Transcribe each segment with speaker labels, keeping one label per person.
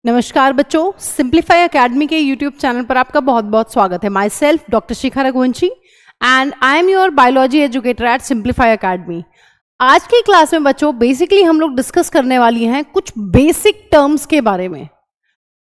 Speaker 1: नमस्कार बच्चों, simplify academy के यूट्यूब चैनल पर आपका बहुत बहुत स्वागत है। My self doctor Shikha Raghuvanshi and I am your biology educator eight simplify academy. आज की क्लास में बच्चों बेसिकली हम लोग डिस्कस करने वाली हैं कुछ बेसिक टर्म्स के बारे में।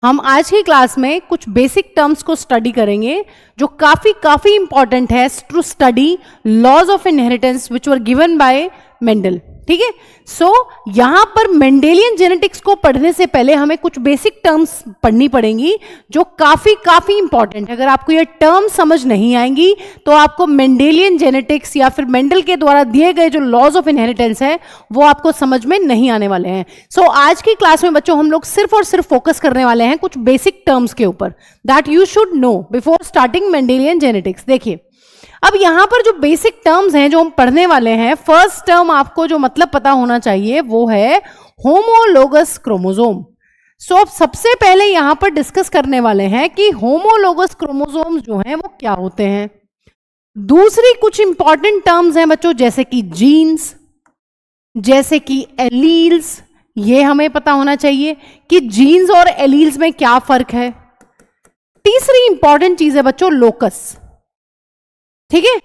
Speaker 1: हम आज की क्लास में कुछ बेसिक टर्म्स को स्टडी करेंगे जो काफी इंपॉर्टेंट है to study laws of inheritance which were given by Mendel. ठीक है, सो यहां पर मेंडेलियन जेनेटिक्स को पढ़ने से पहले हमें कुछ बेसिक टर्म्स पढ़नी पड़ेंगी जो काफी इंपॉर्टेंट है। अगर आपको ये टर्म समझ नहीं आएंगी तो आपको मेंडेलियन जेनेटिक्स या फिर मेंडल के द्वारा दिए गए जो लॉज ऑफ इनहेरिटेंस है वो आपको समझ में नहीं आने वाले हैं। सो आज की क्लास में बच्चों हम लोग सिर्फ और सिर्फ फोकस करने वाले हैं कुछ बेसिक टर्म्स के ऊपर that you should know before starting Mendelian genetics. देखिए, अब यहां पर जो बेसिक टर्म्स हैं जो हम पढ़ने वाले हैं, फर्स्ट टर्म आपको जो मतलब पता होना चाहिए वो है होमोलोगस क्रोमोसोम। सो अब सबसे पहले यहां पर डिस्कस करने वाले हैं कि होमोलोगस क्रोमोसोम्स जो हैं वो क्या होते हैं। दूसरी कुछ इंपॉर्टेंट टर्म्स हैं बच्चों जैसे कि जीन्स, जैसे कि एलील्स। ये हमें पता होना चाहिए कि जीन्स और एलील्स में क्या फर्क है। तीसरी इंपॉर्टेंट चीज है बच्चों लोकस। ठीक है,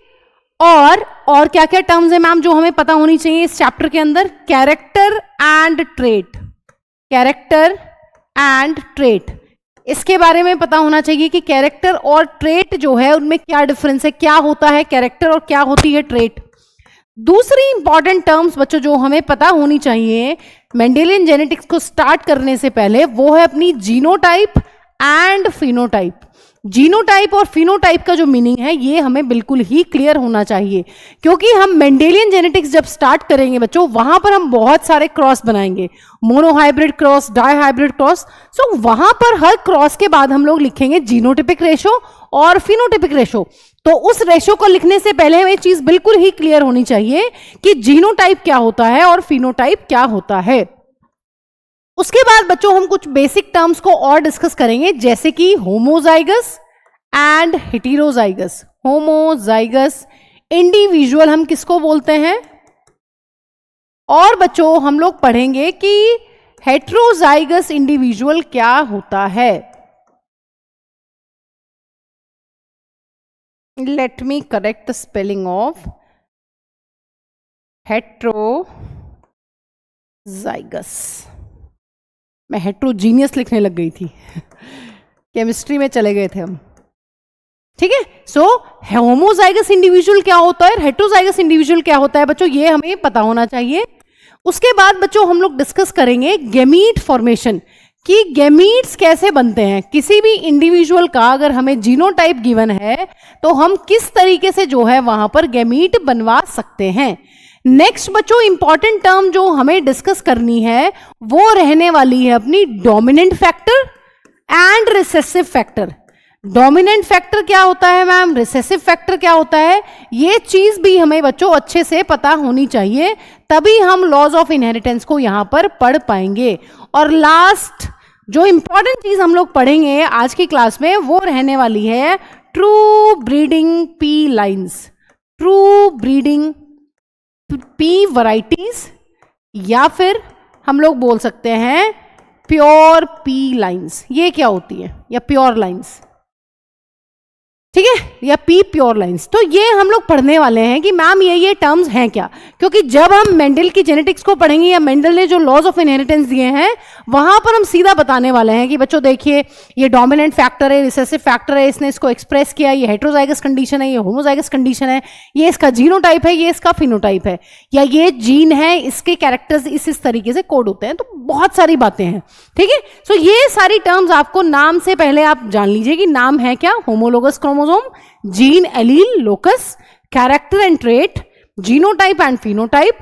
Speaker 1: और क्या क्या टर्म्स है मैम जो हमें पता होनी चाहिए इस चैप्टर के अंदर। Character and trait, character and trait, इसके बारे में पता होना चाहिए कि कैरेक्टर और ट्रेट जो है उनमें क्या डिफरेंस है, क्या होता है कैरेक्टर और क्या होती है ट्रेट। दूसरी इंपॉर्टेंट टर्म्स बच्चों जो हमें पता होनी चाहिए मेंडेलियन जेनेटिक्स को स्टार्ट करने से पहले वो है अपनी जीनोटाइप एंड फिनोटाइप। जीनोटाइप और फिनोटाइप का जो मीनिंग है ये हमें बिल्कुल ही क्लियर होना चाहिए, क्योंकि हम मेंडेलियन जेनेटिक्स जब स्टार्ट करेंगे बच्चों वहां पर हम बहुत सारे क्रॉस बनाएंगे, मोनोहाइब्रिड क्रॉस, डाईहाइब्रिड क्रॉस। सो वहां पर हर क्रॉस के बाद हम लोग लिखेंगे जीनोटिपिक रेशो और फिनोटिपिक रेशो। तो उस रेशो को लिखने से पहले हमें चीज बिल्कुल ही क्लियर होनी चाहिए कि जीनोटाइप क्या होता है और फिनोटाइप क्या होता है। उसके बाद बच्चों हम कुछ बेसिक टर्म्स को और डिस्कस करेंगे जैसे कि homozygous and heterozygous. Homozygous individual हम किसको बोलते हैं, और बच्चों हम लोग पढ़ेंगे कि हेटेरोजाइगस इंडिविजुअल क्या होता है। Let me correct the spelling of heterozygous. मैं हेट्रोजीनियस लिखने लग गई थी केमिस्ट्री में चले गए थे हम। ठीक है, सो होमोजाइगस इंडिविजुअल क्या होता है, हेटेरोजाइगस इंडिविजुअल क्या होता है बच्चों ये हमें पता होना चाहिए। उसके बाद बच्चों हम लोग डिस्कस करेंगे गैमीट फॉर्मेशन कि गैमीट्स कैसे बनते हैं। किसी भी इंडिविजुअल का अगर हमें जीनोटाइप गिवन है तो हम किस तरीके से जो है वहां पर गैमीट बनवा सकते हैं। नेक्स्ट बच्चों इंपॉर्टेंट टर्म जो हमें डिस्कस करनी है वो रहने वाली है अपनी dominant factor and recessive factor. Dominant factor क्या होता है मैम, रिसेसिव फैक्टर क्या होता है, ये चीज भी हमें बच्चों अच्छे से पता होनी चाहिए, तभी हम लॉज ऑफ इनहेरिटेंस को यहां पर पढ़ पाएंगे। और लास्ट जो इंपॉर्टेंट चीज हम लोग पढ़ेंगे आज की क्लास में वो रहने वाली है true breeding P lines. True breeding P varieties या फिर हम लोग बोल सकते हैं प्योर पी लाइन्स। ये क्या होती है, या प्योर लाइन्स, ठीक है, या पी प्योर लाइन्स। तो ये हम लोग पढ़ने वाले हैं कि मैम ये टर्म्स हैं क्या, क्योंकि जब हम मेंडल की जेनेटिक्स को पढ़ेंगे या मेंडल ने जो लॉज ऑफ इनहेरिटेंस दिए हैं वहां पर हम सीधा बताने वाले हैं कि बच्चों देखिए ये डोमिनेंट फैक्टर है, रिसेसिव फैक्टर है, इसने इसको एक्सप्रेस किया, ये हेटेरोजाइगस कंडीशन है, ये होमोजाइगस कंडीशन है, ये इसका जीनोटाइप है, ये इसका फिनोटाइप है, या ये जीन है, इसके कैरेक्टर्स इस तरीके से कोड होते हैं। तो बहुत सारी बातें हैं। ठीक है, सो ये सारी टर्म्स आपको नाम से पहले आप जान लीजिए कि नाम है क्या, homologous chromosome, gene, allele, locus, character and trait, genotype and phenotype.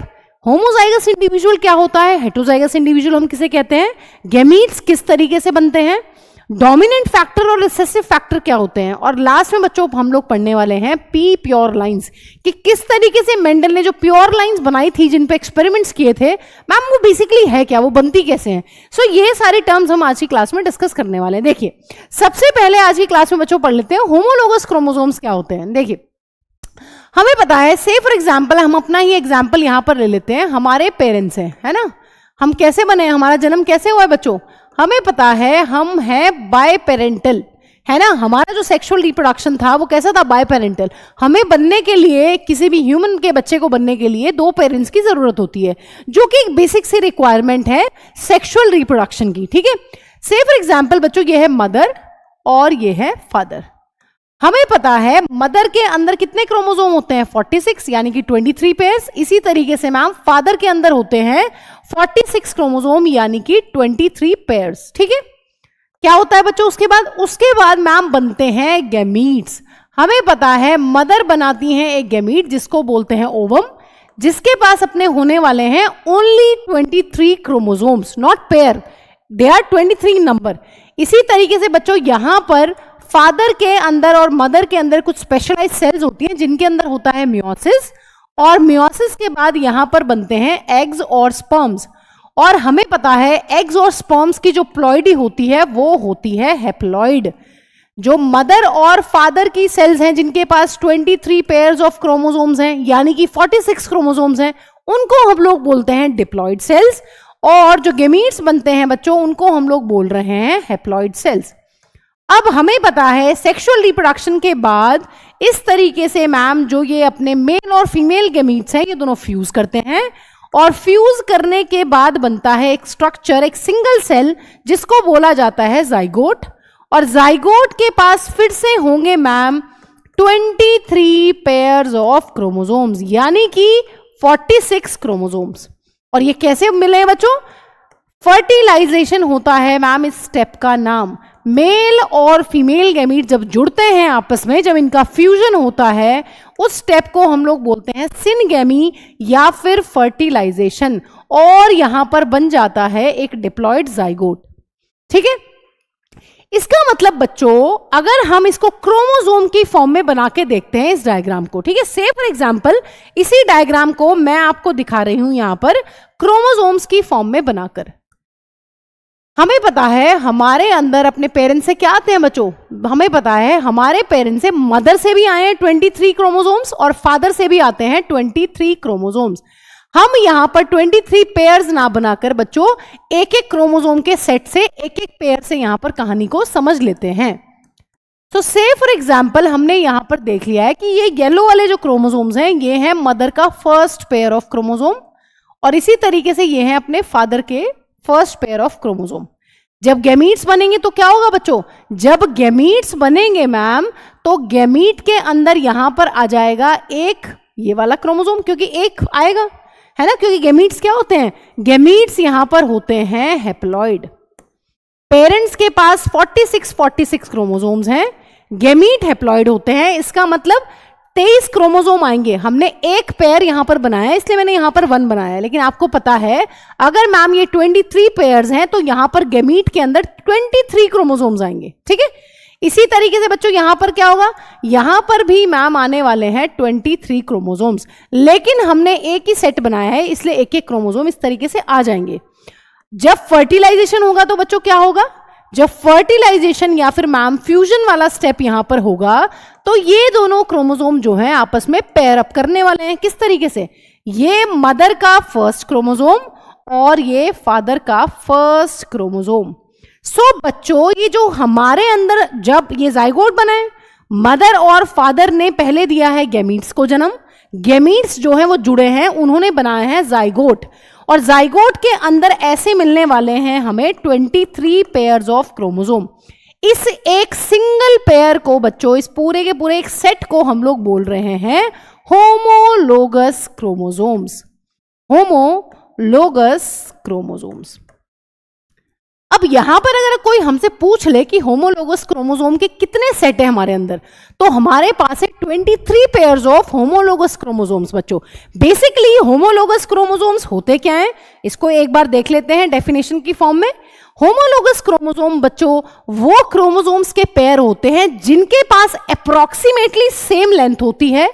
Speaker 1: Homozygous individual क्या होता है, हेटेरोजाइगस इंडिविजुअल हम किसे कहते हैं, गैमीट्स किस तरीके से बनते हैं, डोमिनेंट फैक्टर और रिसेसिव फैक्टर क्या होते हैं, और लास्ट में बच्चों हम लोग पढ़ने वाले हैं पी प्योर लाइंस कि किस तरीके से मेंडल ने जो प्योर लाइंस बनाई थी जिन पे एक्सपेरिमेंट्स किए थे मैम वो बेसिकली है क्या, वो बनती कैसे हैं। सो ये सारे टर्म्स हम आज की क्लास में डिस्कस करने वाले हैं। देखिए सबसे पहले आज की क्लास में बच्चों पढ़ लेते हैं होमोलोगस क्रोमोसोम्स क्या होते हैं। देखिए हमें पता है, से फॉर एग्जाम्पल हम अपना ही एग्जाम्पल यहां पर ले लेते हैं, हमारे पेरेंट्स हैं, है ना, हम कैसे बने हैं, हमारा जन्म कैसे हुआ है बच्चों, हमें पता है हम हैं बाय पेरेंटल, है ना। हमारा जो सेक्सुअल रिप्रोडक्शन था वो कैसा था, बाय पेरेंटल। हमें बनने के लिए, किसी भी ह्यूमन के बच्चे को बनने के लिए 2 पेरेंट्स की जरूरत होती है, जो कि एक बेसिक सी रिक्वायरमेंट है सेक्सुअल रिप्रोडक्शन की, ठीक है। से फॉर एग्जाम्पल बच्चों, ये है मदर और ये है फादर। हमें पता है मदर के अंदर कितने क्रोमोसोम होते हैं, 46 यानी कि 23 पेयर्स। इसी तरीके से मैम फादर के अंदर होते हैं 46 क्रोमोसोम यानी कि 23 पेयर्स, ठीक है। क्या होता है बच्चों उसके बाद मैम बनते हैं गैमीट्स। हमें पता है मदर बनाती हैं एक गैमीट जिसको बोलते हैं ओवम, जिसके पास अपने होने वाले हैं only 23 chromosomes, not pair, they are 23 number. इसी तरीके से बच्चों यहां पर फादर के अंदर और मदर के अंदर कुछ स्पेशलाइज सेल्स होती हैं जिनके अंदर होता है मियोसिस, और मियोसिस के बाद यहां पर बनते हैं एग्स और स्पर्म्स। और हमें पता है एग्स और स्पर्म्स की जो प्लॉइडी होती है वो होती है हैप्लॉइड। जो मदर और फादर की सेल्स हैं जिनके पास 23 पेयर्स ऑफ क्रोमोसोम्स हैं यानी कि 46 क्रोमोसोम्स हैं, उनको हम लोग बोलते हैं डिप्लॉइड सेल्स। और जो गैमीट्स बनते हैं बच्चों उनको हम लोग बोल रहे हैं हैप्लॉइड सेल्स। अब हमें पता है सेक्सुअल रिप्रोडक्शन के बाद इस तरीके से मैम जो ये अपने मेल और फीमेल गैमीट्स हैं ये दोनों फ्यूज करते हैं, और फ्यूज करने के बाद बनता है एक स्ट्रक्चर, एक सिंगल सेल जिसको बोला जाता है जाइगोट। और जाइगोट के पास फिर से होंगे मैम 23 पेयर्स ऑफ क्रोमोसोम्स यानी कि 46 क्रोमोसोम्स। और ये कैसे मिले हैं बच्चों, फर्टिलाइजेशन होता है मैम इस स्टेप का नाम। मेल और फीमेल गैमीट जब जुड़ते हैं आपस में, जब इनका फ्यूजन होता है, उस स्टेप को हम लोग बोलते हैं सिनगैमी या फिर फर्टिलाइजेशन, और यहां पर बन जाता है एक डिप्लॉइड जाइगोट, ठीक है। इसका मतलब बच्चों अगर हम इसको क्रोमोसोम की फॉर्म में बना के देखते हैं इस डायग्राम को, ठीक है। से फॉर एग्जांपल इसी डायग्राम को मैं आपको दिखा रही हूं यहां पर क्रोमोसोम्स की फॉर्म में बनाकर। हमें पता है हमारे अंदर अपने पेरेंट्स से क्या आते हैं बच्चों, हमें पता है हमारे पेरेंट्स से, मदर से भी आए हैं 23 क्रोमोसोम्स और फादर से भी आते हैं 23 क्रोमोसोम्स। हम यहां पर 23 पेयर्स ना बनाकर बच्चों एक एक क्रोमोसोम के सेट से एक एक पेयर से यहां पर कहानी को समझ लेते हैं। तो से फॉर एग्जांपल हमने यहां पर देख लिया है कि ये येलो वाले जो क्रोमोसोम्स हैं ये हैं मदर का फर्स्ट पेयर ऑफ क्रोमोसोम, और इसी तरीके से ये हैं अपने फादर के फर्स्ट पेयर ऑफ क्रोमोसोम। जब गैमीट्स बनेंगे तो क्या होगा बच्चों, जब गैमीट्स बनेंगे मैम तो गैमीट के अंदर यहां पर आ जाएगा एक ये वाला क्रोमोसोम, क्योंकि एक आएगा, है ना, क्योंकि गैमीट्स क्या होते हैं, गैमीट्स यहां पर होते हैं हैप्लॉइड। पेरेंट्स के पास 46 क्रोमोसोम्स हैं, गैमीट हैप्लॉइड होते हैं। इसका मतलब 23 क्रोमोसोम आएंगे। हमने एक पेयर यहां पर बनाया है इसलिए मैंने यहां पर 1 बनाया है, लेकिन आपको पता है अगर मैम ये 23 पेयर्स हैं तो यहां पर गैमीट के अंदर 23 क्रोमोसोम्स आएंगे, ठीक है। इसी तरीके से बच्चों यहां पर क्या होगा, यहां पर भी मैम आने वाले हैं 23 क्रोमोसोम्स, लेकिन हमने एक ही सेट बनाया है इसलिए एक एक क्रोमोसोम इस तरीके से आ जाएंगे। जब फर्टिलाइजेशन होगा तो बच्चों क्या होगा, जब फर्टिलाइजेशन या फिर मैम फ्यूजन वाला स्टेप यहां पर होगा तो ये दोनों क्रोमोसोम जो हैं आपस में पेयर अप करने वाले हैं। किस तरीके से, ये मदर का फर्स्ट क्रोमोसोम और ये फादर का फर्स्ट क्रोमोसोम। सो बच्चों ये जो हमारे अंदर जब ये जाइगोट बना है, मदर और फादर ने पहले दिया है गैमीट्स को जन्म, गैमीट्स जो है वो जुड़े हैं, उन्होंने बनाया है जाइगोट, और जाइगोट के अंदर ऐसे मिलने वाले हैं हमें 23 पेयर्स ऑफ क्रोमोसोम। इस एक सिंगल पेयर को बच्चों, इस पूरे के पूरे एक सेट को हम लोग बोल रहे हैं होमोलोगस क्रोमोसोम्स, होमोलोगस क्रोमोसोम्स। अब यहां पर अगर कोई हमसे पूछ ले कि होमोलोगस क्रोमोसोम के कितने सेट है हमारे अंदर, तो हमारे पास है 23 पेयर्स ऑफ होमोलोगस क्रोमोसोम्स। बच्चों बेसिकली होमोलोगस क्रोमोसोम्स होते क्या हैं, इसको एक बार देख लेते हैं डेफिनेशन की फॉर्म में। होमोलोगस क्रोमोसोम बच्चों वो क्रोमोसोम्स के पेयर होते हैं जिनके पास अप्रोक्सीमेटली सेम लेंथ होती है,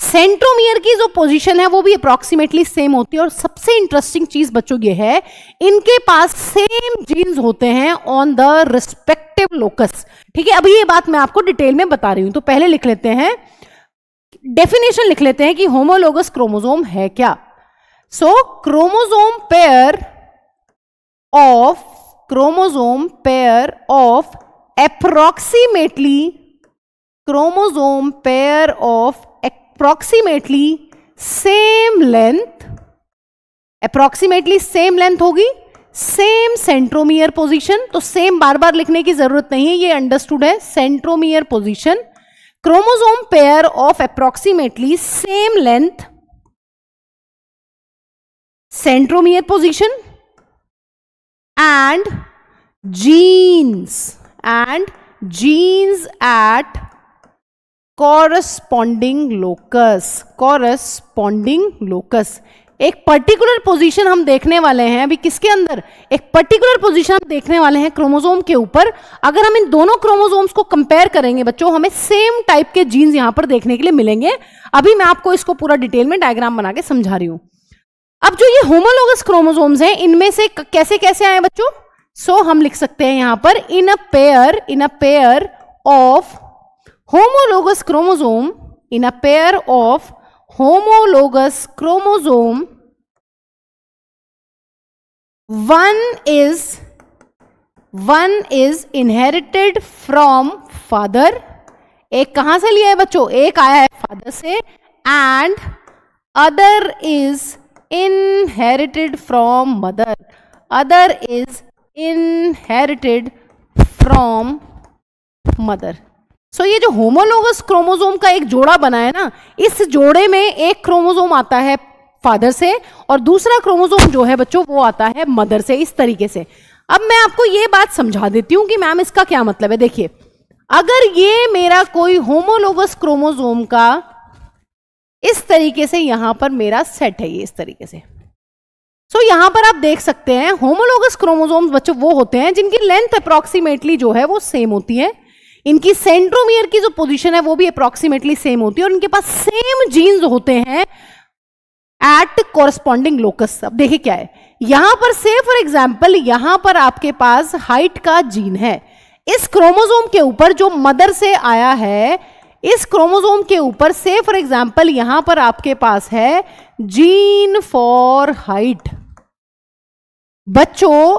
Speaker 1: सेंट्रोमियर की जो पोजीशन है वो भी अप्रोक्सीमेटली सेम होती है, और सबसे इंटरेस्टिंग चीज बच्चों ये है इनके पास सेम जीन्स होते हैं ऑन द रिस्पेक्टिव लोकस, ठीक है। अभी ये बात मैं आपको डिटेल में बता रही हूं, तो पहले लिख लेते हैं, डेफिनेशन लिख लेते हैं कि होमोलोगस क्रोमोसोम है क्या। So chromosome pair of chromosome pair of approximately same length, approximately same length होगी, सेम सेंट्रोमियर पोजीशन, तो सेम बार बार लिखने की जरूरत नहीं है, ये अंडरस्टूड है. Centromere position, chromosome pair of approximately same length, centromere position, and genes at corresponding locus. एक पर्टिकुलर पोजीशन हम देखने वाले हैं अभी किसके अंदर, एक पर्टिकुलर पोजीशन हम देखने वाले हैं क्रोमोसोम के ऊपर. अगर हम इन दोनों क्रोमोसोम्स को कंपेयर करेंगे बच्चों, हमें सेम टाइप के जीन्स यहां पर देखने के लिए मिलेंगे. अभी मैं आपको इसको पूरा डिटेल में डायग्राम बना के समझा रही हूं. अब जो ये होमोलोगस क्रोमोसोम्स हैं, इनमें से कैसे कैसे आए बच्चों, सो हम लिख सकते हैं यहां पर in a pair of homologous chromosome, one is inherited from father. एक कहां से लिया है बच्चों, एक आया है फादर से, and other is inherited from mother. सो ये जो होमोलोगस क्रोमोसोम का एक जोड़ा बना है ना, इस जोड़े में एक क्रोमोसोम आता है फादर से और दूसरा क्रोमोसोम जो है बच्चों वो आता है मदर से, इस तरीके से. अब मैं आपको ये बात समझा देती हूं कि मैम इसका क्या मतलब है. देखिए, अगर ये मेरा कोई होमोलोगस क्रोमोसोम का इस तरीके से यहां पर मेरा सेट है, ये इस तरीके से. सो यहां पर आप देख सकते हैं होमोलोगस क्रोमोसोम्स बच्चों वो होते हैं जिनकी लेंथ अप्रोक्सीमेटली जो है वो सेम होती है, इनकी सेंट्रोमियर की जो पोजीशन है वो भी अप्रोक्सीमेटली सेम होती है और इनके पास सेम जीन्स होते हैं एट कॉरस्पॉन्डिंग लोकस. अब देखिए क्या है यहां पर, से फॉर एग्जांपल यहां पर आपके पास हाइट का जीन है, इस क्रोमोसोम के ऊपर जो मदर से आया है, इस क्रोमोसोम के ऊपर से फॉर एग्जांपल यहां पर आपके पास है जीन फॉर हाइट. बच्चों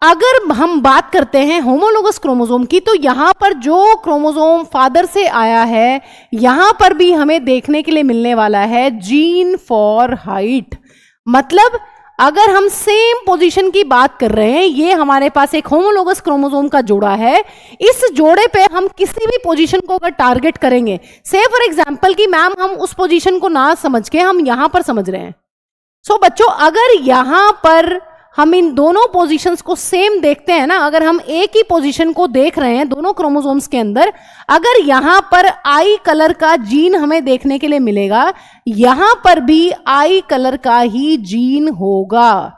Speaker 1: अगर हम बात करते हैं होमोलोगस क्रोमोसोम की, तो यहां पर जो क्रोमोसोम फादर से आया है यहां पर भी हमें देखने के लिए मिलने वाला है जीन फॉर हाइट. मतलब अगर हम सेम पोजीशन की बात कर रहे हैं, ये हमारे पास एक होमोलोगस क्रोमोसोम का जोड़ा है, इस जोड़े पे हम किसी भी पोजीशन को अगर टारगेट करेंगे, से फॉर एग्जांपल कि मैम हम उस पोजीशन को ना समझ के हम यहां पर समझ रहे हैं. सो बच्चों अगर यहां पर हम इन दोनों पोजीशंस को सेम देखते हैं ना, अगर हम एक ही पोजीशन को देख रहे हैं दोनों क्रोमोसोम्स के अंदर, अगर यहां पर आई कलर का जीन हमें देखने के लिए मिलेगा, यहां पर भी आई कलर का ही जीन होगा.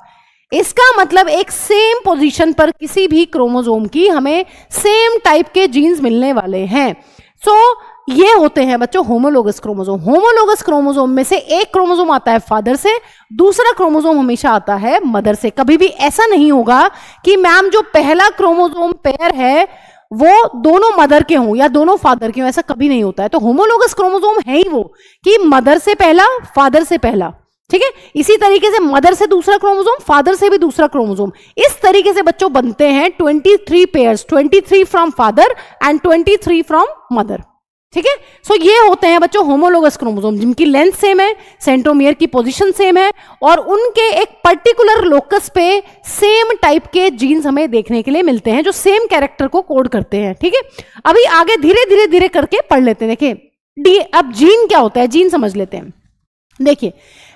Speaker 1: इसका मतलब एक सेम पोजीशन पर किसी भी क्रोमोसोम की हमें सेम टाइप के जीन्स मिलने वाले हैं. सो ये होते हैं बच्चों होमोलोगस क्रोमोसोम. होमोलोगस क्रोमोसोम में से एक क्रोमोसोम आता है फादर से, दूसरा क्रोमोसोम हमेशा आता है मदर से. कभी भी ऐसा नहीं होगा कि मैम जो पहला क्रोमोसोम पेयर है वो दोनों मदर के हों या दोनों फादर के हों, ऐसा कभी नहीं होता है. तो होमोलोगस क्रोमोसोम है ही वो कि मदर से पहला, फादर से पहला. ठीक है, इसी तरीके से मदर से दूसरा क्रोमोसोम, फादर से भी दूसरा क्रोमोसोम. इस तरीके से बच्चों बनते हैं 23 pairs, 23 from father and 23 from mother. ठीक है, सो ये होते हैं बच्चों होमोलोगस क्रोमोसोम जिनकी लेंथ सेम है, सेंट्रोमियर की पोजीशन सेम है और उनके एक पर्टिकुलर लोकस पे सेम टाइप के जीन्स हमें देखने के लिए मिलते हैं जो सेम कैरेक्टर को कोड करते हैं. ठीक है, अभी आगे धीरे धीरे धीरे करके पढ़ लेते हैं. देखिए अब जीन क्या होता है, जीन समझ लेते हैं. देखिए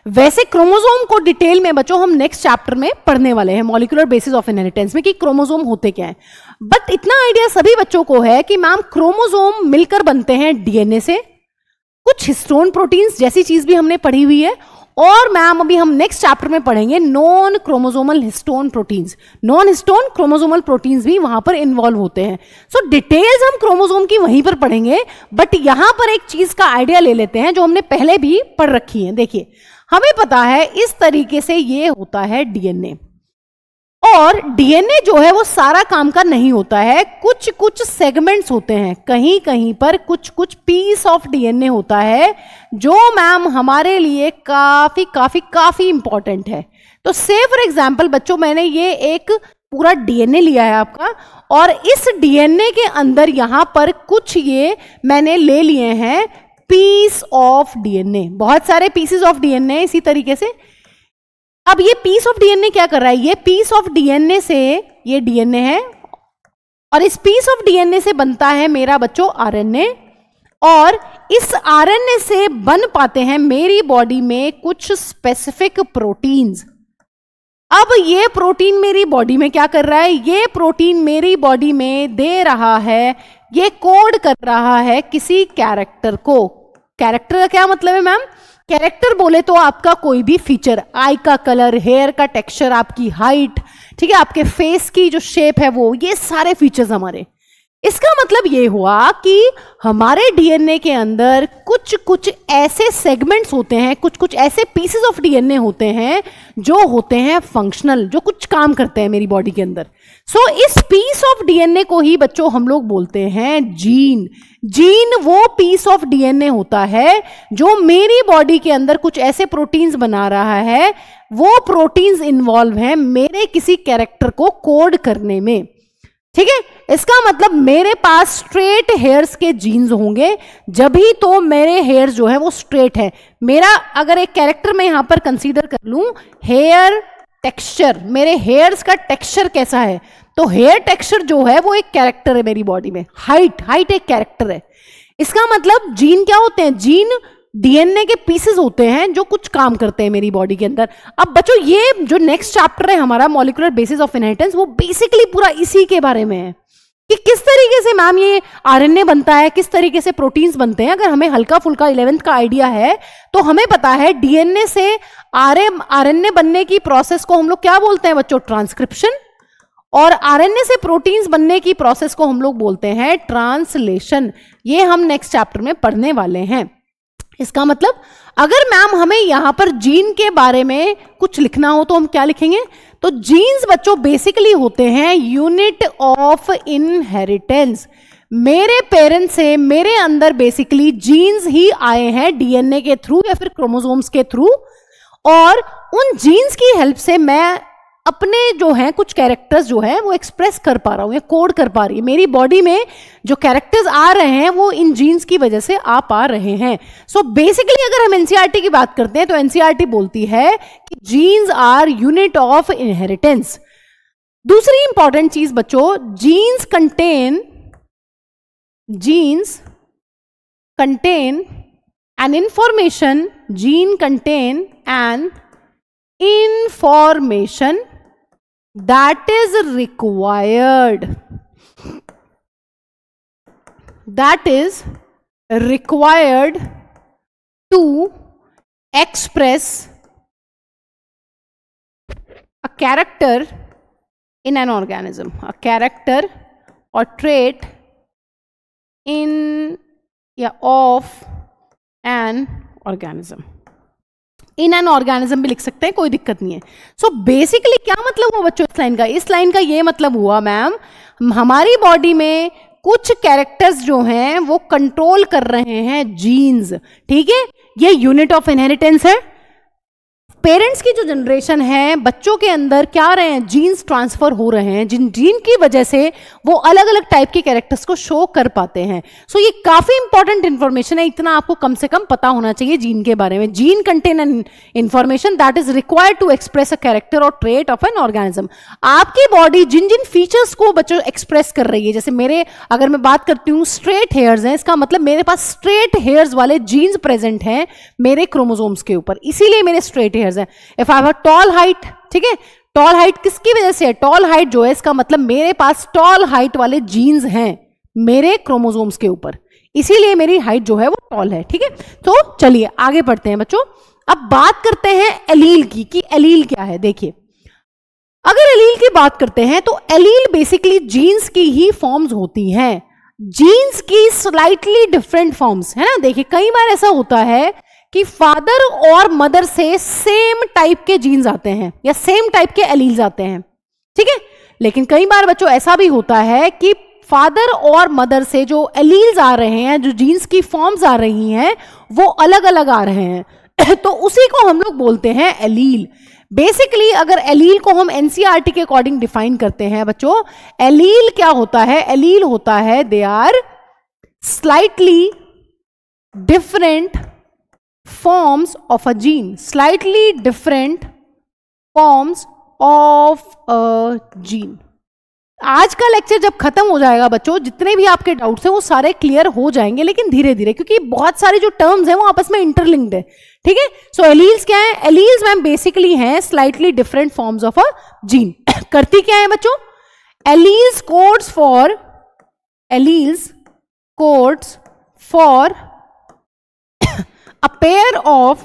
Speaker 1: वैसे क्रोमोसोम को डिटेल में बच्चों हम नेक्स्ट चैप्टर में पढ़ने वाले हैं मॉलिक्यूलर बेसिस ऑफ इनहेरिटेंस में कि क्रोमोसोम होते क्या हैं. बट इतना आइडिया सभी बच्चों को है कि मैम क्रोमोसोम मिलकर बनते हैं डीएनए से, कुछ हिस्टोन प्रोटीन्स जैसी चीज भी हमने पढ़ी हुई है, और मैम अभी हम नेक्स्ट चैप्टर में पढ़ेंगे non chromosomal histone proteins. Non histone chromosomal proteins भी वहां पर इन्वॉल्व होते हैं. सो डिटेल्स हम क्रोमोसोम की वहीं पर पढ़ेंगे, बट यहां पर एक चीज का आइडिया ले लेते हैं जो हमने पहले भी पढ़ रखी है. देखिए हमें पता है इस तरीके से ये होता है डीएनए, और डीएनए जो है वो सारा काम का नहीं होता है, कुछ कुछ सेगमेंट्स होते हैं, कहीं कहीं पर कुछ कुछ पीस ऑफ डीएनए होता है जो मैम हमारे लिए काफी काफी काफी इंपॉर्टेंट है. तो से फॉर एग्जांपल बच्चों मैंने ये एक पूरा डीएनए लिया है आपका, और इस डीएनए के अंदर यहां पर कुछ ये मैंने ले लिए हैं पीस ऑफ डीएनए, बहुत सारे पीसेस ऑफ डीएनए इसी तरीके से। अब ये पीस ऑफ डीएनए क्या कर रहा है, ये पीस ऑफ डीएनए से, ये डीएनए है और इस पीस ऑफ डीएनए से बनता है मेरा बच्चों आरएनए, और इस आरएनए से बन पाते हैं मेरी बॉडी में कुछ स्पेसिफिक प्रोटीन्स। अब ये प्रोटीन मेरी बॉडी में क्या कर रहा है, ये प्रोटीन मेरी बॉडी में दे रहा है, ये कोड कर रहा है किसी कैरेक्टर को। कैरेक्टर का क्या मतलब है मैम, कैरेक्टर बोले तो आपका कोई भी फीचर, आई का कलर, हेयर का टेक्सचर, आपकी हाइट, ठीक है, आपके फेस की जो शेप है वो, ये सारे फीचर्स हमारे। इसका मतलब ये हुआ कि हमारे डीएनए के अंदर कुछ कुछ ऐसे सेगमेंट्स होते हैं, कुछ कुछ ऐसे पीसेस ऑफ डीएनए होते हैं जो होते हैं फंक्शनल, जो कुछ काम करते हैं मेरी बॉडी के अंदर। सो इस पीस ऑफ डीएनए को ही बच्चों हम लोग बोलते हैं जीन। जीन वो पीस ऑफ डीएनए होता है जो मेरी बॉडी के अंदर कुछ ऐसे प्रोटीन्स बना रहा है, वो प्रोटीन्स इन्वॉल्व हैं मेरे किसी कैरेक्टर को कोड करने में, ठीक है। इसका मतलब मेरे पास स्ट्रेट हेयर्स के जीन्स होंगे, जब ही तो मेरे हेयर्स जो है वो स्ट्रेट है। मेरा अगर एक कैरेक्टर मैं यहां पर कंसीडर कर लूं, हेयर टेक्सचर, मेरे हेयर्स का टेक्सचर कैसा है, तो हेयर टेक्सचर जो है वो एक कैरेक्टर है मेरी बॉडी में। हाइट एक कैरेक्टर है। इसका मतलब जीन क्या होते हैं, जीन डीएनए के पीसेस होते हैं जो कुछ काम करते हैं मेरी बॉडी के अंदर। अब बच्चों ये जो नेक्स्ट चैप्टर है हमारा मॉलिक्यूलर बेसिस ऑफ इनहेरिटेंस, वो बेसिकली पूरा इसी के बारे में है कि किस तरीके से मैम ये आरएनए बनता है, किस तरीके से प्रोटीन्स बनते हैं। अगर हमें हल्का फुल्का 11th का आइडिया है तो हमें पता है डीएनए से आरएनए बनने की प्रोसेस को हम लोग क्या बोलते हैं बच्चों, ट्रांसक्रिप्शन, और आरएनए से प्रोटीन्स बनने की प्रोसेस को हम लोग बोलते हैं ट्रांसलेशन। ये हम नेक्स्ट चैप्टर में पढ़ने वाले हैं। इसका मतलब अगर मैम हमें यहां पर जीन के बारे में कुछ लिखना हो तो हम क्या लिखेंगे, तो जीन्स बच्चों बेसिकली होते हैं यूनिट ऑफ इनहेरिटेंस। मेरे पेरेंट्स से मेरे अंदर बेसिकली जीन्स ही आए हैं डीएनए के थ्रू या फिर क्रोमोसोम्स के थ्रू, और उन जीन्स की हेल्प से मैं अपने जो हैं कुछ कैरेक्टर्स जो हैं वो एक्सप्रेस कर पा रहा हूं या कोड कर पा रही है। मेरी बॉडी में जो कैरेक्टर्स आ रहे हैं वो इन जीन्स की वजह से आ पा रहे हैं। सो बेसिकली अगर हम एनसीईआरटी की बात करते हैं तो एनसीईआरटी बोलती है कि genes are unit of inheritance. दूसरी इंपॉर्टेंट चीज बच्चों, genes contain an information, gene contain an information that is required to express a character in an organism, a character or trait of an organism। In an organism भी लिख सकते हैं, कोई दिक्कत नहीं है। सो बेसिकली क्या मतलब हुआ बच्चों इस लाइन का, इस लाइन का ये मतलब हुआ मैम हमारी बॉडी में कुछ कैरेक्टर्स जो हैं वो कंट्रोल कर रहे हैं जीन्स, ठीक है। ये यूनिट ऑफ इनहेरिटेंस है। पेरेंट्स की जो जनरेशन है बच्चों के अंदर क्या रहे हैं, जीन्स ट्रांसफर हो रहे हैं, जिन जीन की वजह से वो अलग अलग टाइप के कैरेक्टर्स को शो कर पाते हैं। सो ये काफी इंपॉर्टेंट इंफॉर्मेशन है, इतना आपको कम से कम पता होना चाहिए जीन के बारे में। Gene contain an information that is required to express a character or trait of an organism. आपकी बॉडी जिन जिन फीचर्स को बच्चों एक्सप्रेस कर रही है, जैसे मेरे अगर मैं बात करती हूँ स्ट्रेट हेयर्स हैं, इसका मतलब मेरे पास स्ट्रेट हेयर्स वाले जीन्स प्रेजेंट हैं मेरे क्रोमोसोम्स के ऊपर, इसीलिए मेरे स्ट्रेट हेयर्स हैं। If I have a tall height, ठीक है, टॉल हाइट किसकी वजह से है, टॉल हाइट जो है इसका मतलब मेरे पास टॉल हाइट वाले जीन्स हैं मेरे क्रोमोसोम्स के ऊपर, इसीलिए मेरी हाइट जो है वो टॉल है, ठीक है। तो चलिए आगे बढ़ते हैं बच्चों। अब बात करते हैं एलील की कि एलील क्या है। देखिए अगर एलील की बात करते हैं तो एलील बेसिकली जीन्स की ही फॉर्म्स होती हैं, जीन्स की स्लाइटली डिफरेंट फॉर्म्स है ना। देखिए कई बार ऐसा होता है कि फादर और मदर से सेम टाइप के जीन्स आते हैं या सेम टाइप के एलील्स आते हैं, ठीक है। लेकिन कई बार बच्चों ऐसा भी होता है कि फादर और मदर से जो एलील्स आ रहे हैं, जो जीन्स की फॉर्म्स आ रही हैं, वो अलग अलग आ रहे हैं तो उसी को हम लोग बोलते हैं एलील। बेसिकली अगर एलील को हम एनसीईआरटी के अकॉर्डिंग डिफाइन करते हैं बच्चों, एलील क्या होता है? एलील होता है they are slightly different forms of a gene, slightly different forms of a gene. आज का लेक्चर जब खत्म हो जाएगा बच्चों, जितने भी आपके डाउट्स हैं वो सारे क्लियर हो जाएंगे, लेकिन धीरे धीरे, क्योंकि बहुत सारे जो टर्म्स हैं वो आपस में इंटरलिंक्ड है, ठीक है। सो एलील्स क्या है? एलील्स मैम बेसिकली हैं slightly different forms of a gene. करती क्या है बच्चों? Alleles codes for a pair of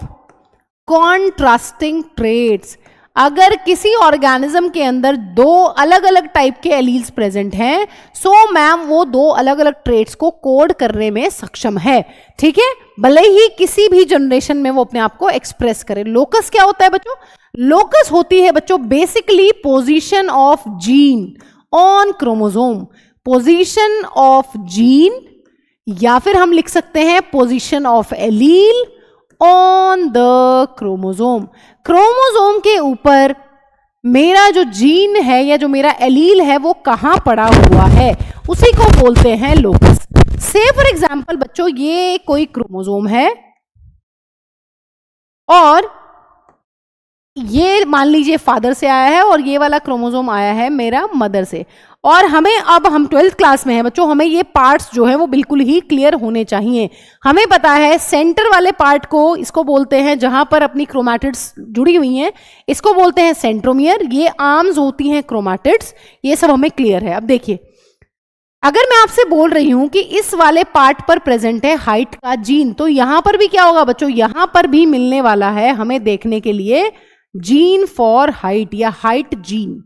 Speaker 1: contrasting traits. अगर किसी ऑर्गेनिज्म के अंदर दो अलग अलग टाइप के एलील्स प्रेजेंट हैं, सो मैम वो दो अलग अलग ट्रेट्स को कोड करने में सक्षम है, ठीक है, भले ही किसी भी जनरेशन में वो अपने आप को एक्सप्रेस करे। लोकस क्या होता है बच्चों? लोकस होती है बच्चों basically position of gene on chromosome, position of gene, या फिर हम लिख सकते हैं position of allele on the chromosome. Chromosome के ऊपर मेरा जो जीन है या जो मेरा एलील है वो कहां पड़ा हुआ है, उसी को बोलते हैं लोकस। से फॉर एग्जाम्पल बच्चों, ये कोई क्रोमोसोम है और ये मान लीजिए फादर से आया है और ये वाला क्रोमोसोम आया है मेरा मदर से, और हमें, अब हम 12th क्लास में हैं बच्चों, हमें ये पार्ट्स जो हैं वो बिल्कुल ही क्लियर होने चाहिए। हमें पता है सेंटर वाले पार्ट को, इसको बोलते हैं जहां पर अपनी क्रोमैटिड्स जुड़ी हुई हैं, इसको बोलते हैं सेंट्रोमियर। ये आर्म्स होती हैं क्रोमैटिड्स, ये सब हमें क्लियर है। अब देखिए, अगर मैं आपसे बोल रही हूं कि इस वाले पार्ट पर प्रेजेंट है हाइट का जीन, तो यहां पर भी क्या होगा बच्चों? यहां पर भी मिलने वाला है हमें देखने के लिए जीन फॉर हाइट या हाइट जीन।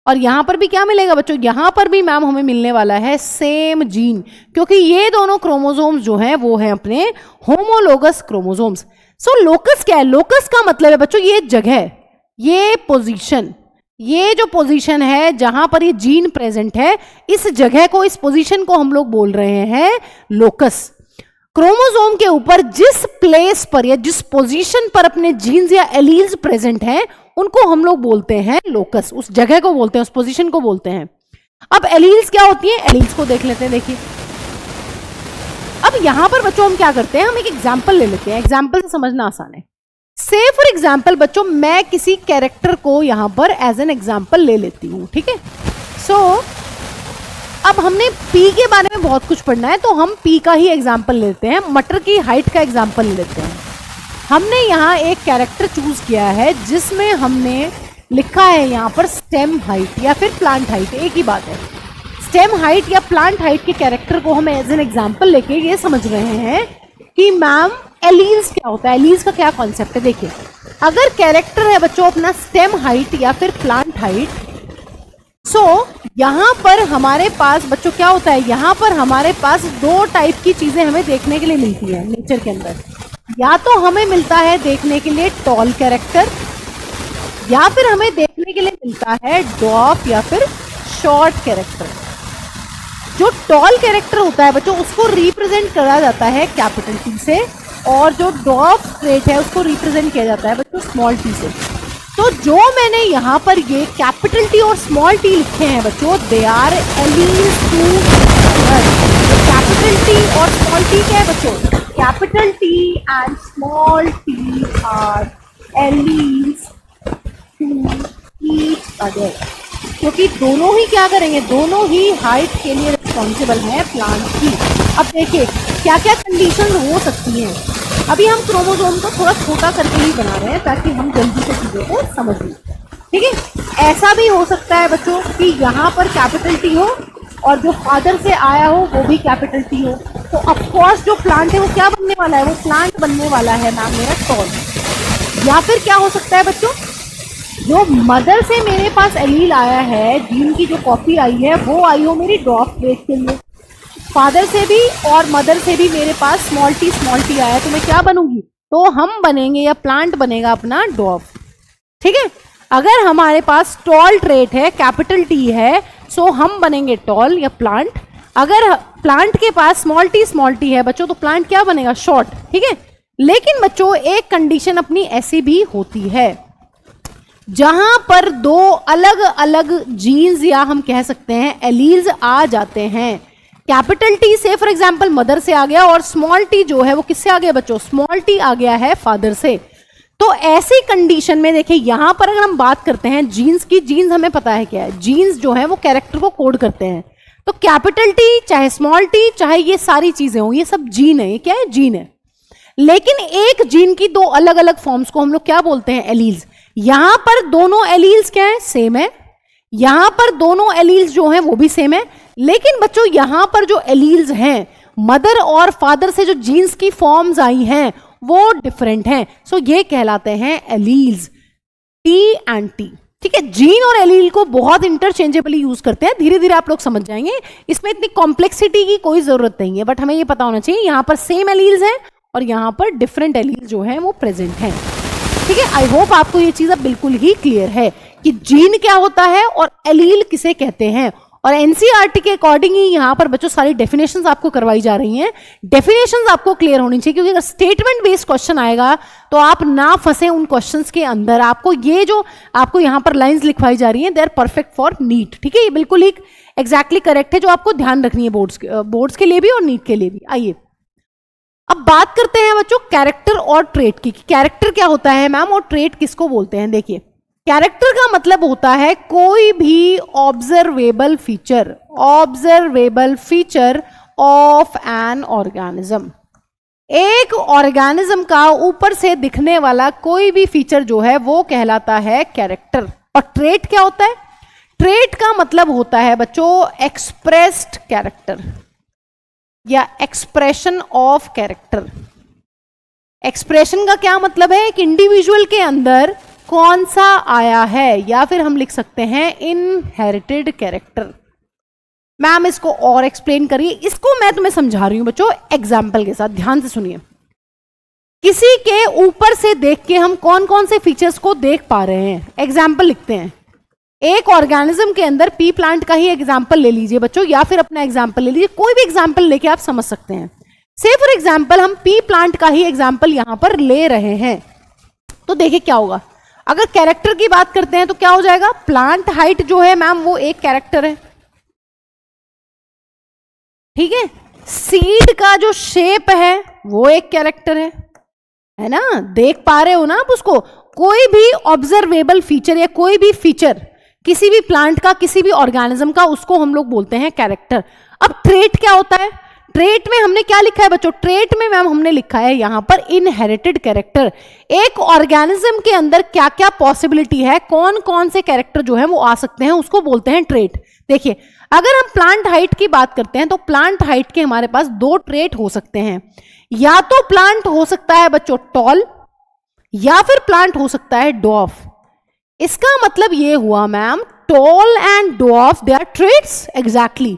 Speaker 1: और यहां पर भी क्या मिलेगा बच्चों? यहां पर भी मैम हमें मिलने वाला है सेम जीन, क्योंकि ये दोनों क्रोमोसोम्स जो हैं वो हैं अपने होमोलोगस क्रोमोसोम्स। सो लोकस क्या है? लोकस का मतलब है बच्चों ये जगह, ये पोजीशन, ये जो पोजीशन है जहां पर ये जीन प्रेजेंट है, इस जगह को, इस पोजीशन को हम लोग बोल रहे हैं लोकस। क्रोमोसोम के ऊपर जिस प्लेस पर या जिस पोजीशन पर अपने जीन्स या एलील्स प्रेजेंट हैं, उनको हम लोग बोलते हैं लोकस, उस जगह को बोलते हैं, उस पोजीशन को बोलते हैं। अब एलील्स क्या होती हैं? एलील्स को देख लेते हैं। देखिए, अब यहां पर बच्चों हम क्या करते हैं, हम एक एग्जांपल ले लेते हैं, एग्जांपल से समझना आसान है। से फॉर एग्जांपल बच्चों, मैं किसी कैरेक्टर को यहां पर एज एन एग्जांपल ले लेती हूं, ठीक है। सो अब हमने पी के बारे में बहुत कुछ पढ़ना है, तो हम पी का ही एग्जांपल लेते हैं, मटर की हाइट का एग्जांपल लेते हैं। हमने यहाँ एक कैरेक्टर चूज किया है जिसमें हमने लिखा है यहाँ पर स्टेम हाइट या फिर प्लांट हाइट, एक ही बात है। स्टेम हाइट या प्लांट हाइट के कैरेक्टर को हम एज एन एग्जांपल लेके ये समझ रहे हैं कि मैम एलील्स क्या होता है, एलील्स का क्या कॉन्सेप्ट है। देखिए, अगर कैरेक्टर है बच्चों अपना स्टेम हाइट या फिर प्लांट हाइट, सो यहाँ पर हमारे पास बच्चों क्या होता है, यहाँ पर हमारे पास दो टाइप की चीजें हमें देखने के लिए मिलती है नेचर के अंदर। या तो हमें मिलता है देखने के लिए टॉल कैरेक्टर, या फिर हमें देखने के लिए मिलता है ड्वार्फ या फिर शॉर्ट कैरेक्टर। जो टॉल कैरेक्टर होता है बच्चों उसको रिप्रेजेंट करा जाता है कैपिटल टी से, और जो ड्वार्फ ट्रेट है उसको रिप्रेजेंट किया जाता है बच्चों स्मॉल टी से। तो जो मैंने यहाँ पर ये कैपिटल टी और स्मॉल टी लिखे हैं बच्चों, they are alleles to capital T और स्मॉल टी क्या है बच्चों? Capital T and small T are alleles to each other, क्योंकि दोनों ही क्या करेंगे, दोनों ही हाइट के लिए रिस्पॉन्सिबल हैं प्लांट की। अब देखिए क्या क्या कंडीशन हो सकती हैं। अभी हम क्रोमोसोम को थोड़ा छोटा करके ही बना रहे हैं ताकि हम जल्दी से चीज़ों को समझ लें, ठीक है। ऐसा भी हो सकता है बच्चों कि यहाँ पर कैपिटल टी हो और जो फादर से आया हो वो भी कैपिटल टी हो, तो ऑफकोर्स जो प्लांट है वो क्या बनने वाला है, वो प्लांट बनने वाला है मैम मेरा टॉल। या फिर क्या हो सकता है बच्चों, जो मदर से मेरे पास एलील आया है, जीन की जो कॉपी आई है वो आई हो मेरी ड्वार्फ ट्रेट के लिए। फादर से भी और मदर से भी मेरे पास स्मॉल टी आया, तो मैं क्या बनूंगी, तो हम बनेंगे या प्लांट बनेगा अपना ड्वार्फ, ठीक है। अगर हमारे पास टॉल ट्रेट है, कैपिटल टी है, सो हम बनेंगे टॉल या प्लांट। अगर प्लांट के पास स्मॉल टी है बच्चों, तो प्लांट क्या बनेगा, शॉर्ट, ठीक है। लेकिन बच्चों एक कंडीशन अपनी ऐसी भी होती है, जहां पर दो अलग अलग जीन्स या हम कह सकते हैं एलील्स आ जाते हैं। कैपिटल टी से फॉर एग्जांपल मदर से आ गया और स्मॉल टी जो है वो किससे आ गया बच्चों, स्मॉल टी आ गया है फादर से। तो ऐसी कंडीशन में देखिए यहां पर अगर हम बात करते हैं जीन्स की, जीन्स हमें पता है क्या है, जीन्स जो है वो कैरेक्टर को कोड करते हैं। तो कैपिटल टी चाहे स्मॉल टी चाहे ये सारी चीजें हो, ये सब जीन है। ये क्या है, जीन है। लेकिन एक जीन की दो अलग अलग फॉर्म्स को हम लोग क्या बोलते हैं, एलील्स। यहां पर दोनों एलील्स क्या है, सेम है। यहां पर दोनों एलील्स जो हैं वो भी सेम है। लेकिन बच्चों यहां पर जो एलील्स हैं, मदर और फादर से जो जीन्स की फॉर्म्स आई हैं वो डिफरेंट हैं। सो ये कहलाते हैं एलील्स, टी एंड टी। ठीक है, जीन और एलील को बहुत इंटरचेंजेबली यूज करते हैं, धीरे धीरे आप लोग समझ जाएंगे। इसमें इतनी कॉम्प्लेक्सिटी की कोई जरूरत नहीं है, बट हमें ये पता होना चाहिए यहां पर सेम एलील्स हैं और यहां पर डिफरेंट एलील्स जो हैं वो प्रेजेंट हैं। ठीक है, आई होप आपको ये चीज अब बिल्कुल ही क्लियर है कि जीन क्या होता है और एलील किसे कहते हैं। और एनसीईआरटी के अकॉर्डिंग ही यहाँ पर बच्चों सारी डेफिनेशंस आपको करवाई जा रही हैं। डेफिनेशंस आपको क्लियर होनी चाहिए, क्योंकि अगर स्टेटमेंट बेस्ड क्वेश्चन आएगा तो आप ना फंसे उन क्वेश्चंस के अंदर। आपको ये जो आपको यहाँ पर लाइंस लिखवाई जा रही हैं, they are perfect for neat. ठीक है, ये बिल्कुल ही एग्जैक्टली करेक्ट है, जो आपको ध्यान रखनी है बोर्ड्स के लिए भी और नीट के लिए भी। आइए अब बात करते हैं बच्चों कैरेक्टर और ट्रेट की। कैरेक्टर क्या होता है मैम और ट्रेट किसको बोलते हैं। देखिए, कैरेक्टर का मतलब होता है कोई भी observable feature of an organism. एक ऑर्गेनिज्म का ऊपर से दिखने वाला कोई भी फीचर जो है वो कहलाता है कैरेक्टर। और ट्रेट क्या होता है, ट्रेट का मतलब होता है बच्चों एक्सप्रेस्ड कैरेक्टर या एक्सप्रेशन ऑफ कैरेक्टर। एक्सप्रेशन का क्या मतलब है, एक इंडिविजुअल के अंदर कौन सा आया है, या फिर हम लिख सकते हैं इनहेरिटेड कैरेक्टर। मैम इसको और एक्सप्लेन करिए। इसको मैं तुम्हें समझा रही हूं बच्चों एग्जाम्पल के साथ, ध्यान से सुनिए। किसी के ऊपर से देख के हम कौन कौन से फीचर्स को देख पा रहे हैं। एग्जाम्पल लिखते हैं। एक ऑर्गेनिज्म के अंदर पी प्लांट का ही एग्जाम्पल ले लीजिए बच्चों, या फिर अपना एग्जाम्पल ले लीजिए, कोई भी एग्जाम्पल लेके आप समझ सकते हैं। से फॉर एग्जाम्पल हम पी प्लांट का ही एग्जाम्पल यहां पर ले रहे हैं, तो देखिए क्या होगा। अगर कैरेक्टर की बात करते हैं तो क्या हो जाएगा, प्लांट हाइट जो है मैम वो एक कैरेक्टर है। ठीक है, सीड का जो शेप है वो एक कैरेक्टर है ना, देख पा रहे हो ना आप उसको। कोई भी ऑब्जर्वेबल फीचर या कोई भी फीचर किसी भी प्लांट का, किसी भी ऑर्गेनिज्म का, उसको हम लोग बोलते हैं कैरेक्टर। अब ट्रेट क्या होता है, ट्रेट में हमने क्या लिखा है बच्चों, ट्रेट में मैम हमने लिखा है यहां पर इनहेरिटेड कैरेक्टर। एक ऑर्गेनिज्म के अंदर क्या क्या पॉसिबिलिटी है, कौन कौन से कैरेक्टर जो है वो आ सकते हैं, उसको बोलते हैं ट्रेट। देखिए, अगर हम प्लांट हाइट की बात करते हैं तो प्लांट हाइट के हमारे पास दो ट्रेट हो सकते हैं। या तो प्लांट हो सकता है बच्चों टॉल, या फिर प्लांट हो सकता है डॉर्फ। इसका मतलब ये हुआ ma'am, tall and dwarf they are traits. Exactly,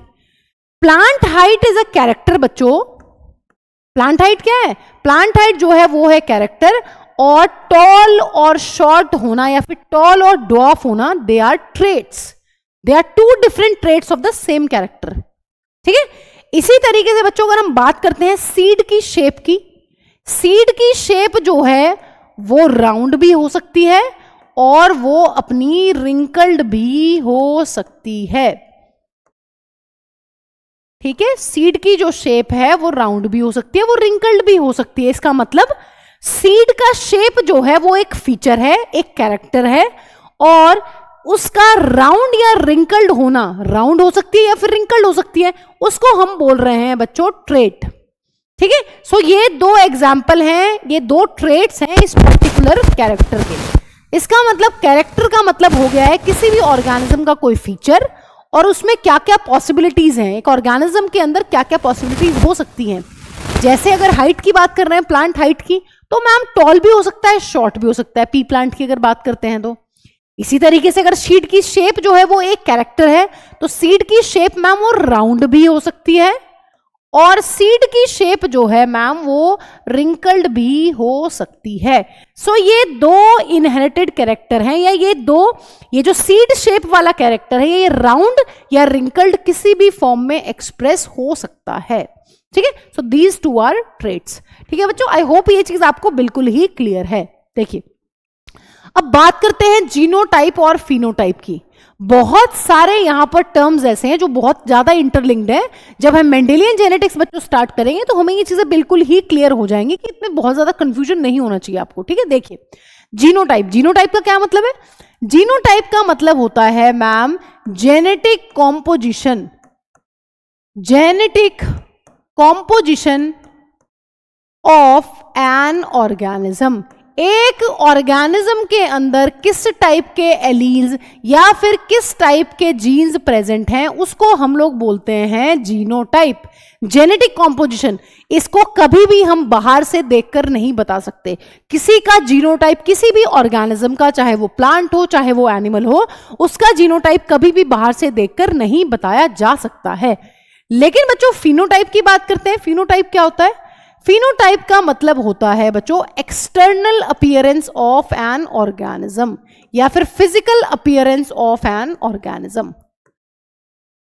Speaker 1: plant height is a character बच्चों। प्लांट हाइट क्या है, प्लांट हाइट जो है वो है कैरेक्टर, और टॉल और शॉर्ट होना या फिर टॉल और डॉर्फ होना, they are traits. They are two different traits of the same character. ठीक है, इसी तरीके से बच्चों अगर हम बात करते हैं सीड की शेप की, सीड की शेप जो है वो राउंड भी हो सकती है और वो अपनी रिंकल्ड भी हो सकती है। ठीक है, सीड की जो शेप है वो राउंड भी हो सकती है, वो रिंकल्ड भी हो सकती है। इसका मतलब सीड का शेप जो है वो एक फीचर है, एक कैरेक्टर है, और उसका राउंड या रिंकल्ड होना, राउंड हो सकती है या फिर रिंकल्ड हो सकती है, उसको हम बोल रहे हैं बच्चों ट्रेट। ठीक है, सो ये दो एग्जाम्पल हैं, ये दो ट्रेट्स हैं इस पर्टिकुलर कैरेक्टर के। इसका मतलब कैरेक्टर का मतलब हो गया है किसी भी ऑर्गेनिज्म का कोई फीचर, और उसमें क्या क्या पॉसिबिलिटीज हैं, एक ऑर्गेनिज्म के अंदर क्या क्या पॉसिबिलिटीज हो सकती हैं। जैसे अगर हाइट की बात कर रहे हैं, प्लांट हाइट की, तो मैम टॉल भी हो सकता है, शॉर्ट भी हो सकता है, पी प्लांट की अगर बात करते हैं तो। इसी तरीके से अगर सीड की शेप जो है वो एक कैरेक्टर है, तो सीड की शेप मैम वो राउंड भी हो सकती है, और सीड की शेप जो है मैम वो रिंकल्ड भी हो सकती है। सो ये दो इनहेरिटेड कैरेक्टर हैं, या ये जो सीड शेप वाला कैरेक्टर है, ये राउंड या रिंकल्ड किसी भी फॉर्म में एक्सप्रेस हो सकता है। ठीक है, so these two are traits. ठीक है बच्चों, आई होप ये चीज आपको बिल्कुल ही क्लियर है। देखिए, अब बात करते हैं जीनोटाइप और फिनोटाइप की। बहुत सारे यहां पर टर्म्स ऐसे हैं जो बहुत ज्यादा इंटरलिंक्ड है। जब हम मेंडेलियन जेनेटिक्स बच्चों स्टार्ट करेंगे तो हमें ये चीजें बिल्कुल ही क्लियर हो जाएंगी कि इसमें बहुत ज्यादा कंफ्यूजन नहीं होना चाहिए आपको, ठीक है। देखिए जीनोटाइप, जीनोटाइप का क्या मतलब है? जीनोटाइप का मतलब होता है ma'am genetic composition, genetic composition of an organism. एक ऑर्गेनिज्म के अंदर किस टाइप के एलील्स या फिर किस टाइप के जीन्स प्रेजेंट हैं उसको हम लोग बोलते हैं जीनोटाइप, जेनेटिक कॉम्पोजिशन। इसको कभी भी हम बाहर से देखकर नहीं बता सकते। किसी का जीनोटाइप किसी भी ऑर्गेनिज्म का, चाहे वो प्लांट हो चाहे वो एनिमल हो, उसका जीनोटाइप कभी भी बाहर से देखकर नहीं बताया जा सकता है। लेकिन बच्चों फिनोटाइप की बात करते हैं। फिनोटाइप क्या होता है? फिनोटाइप का मतलब होता है बच्चों external appearance of an organism या फिर physical appearance of an organism.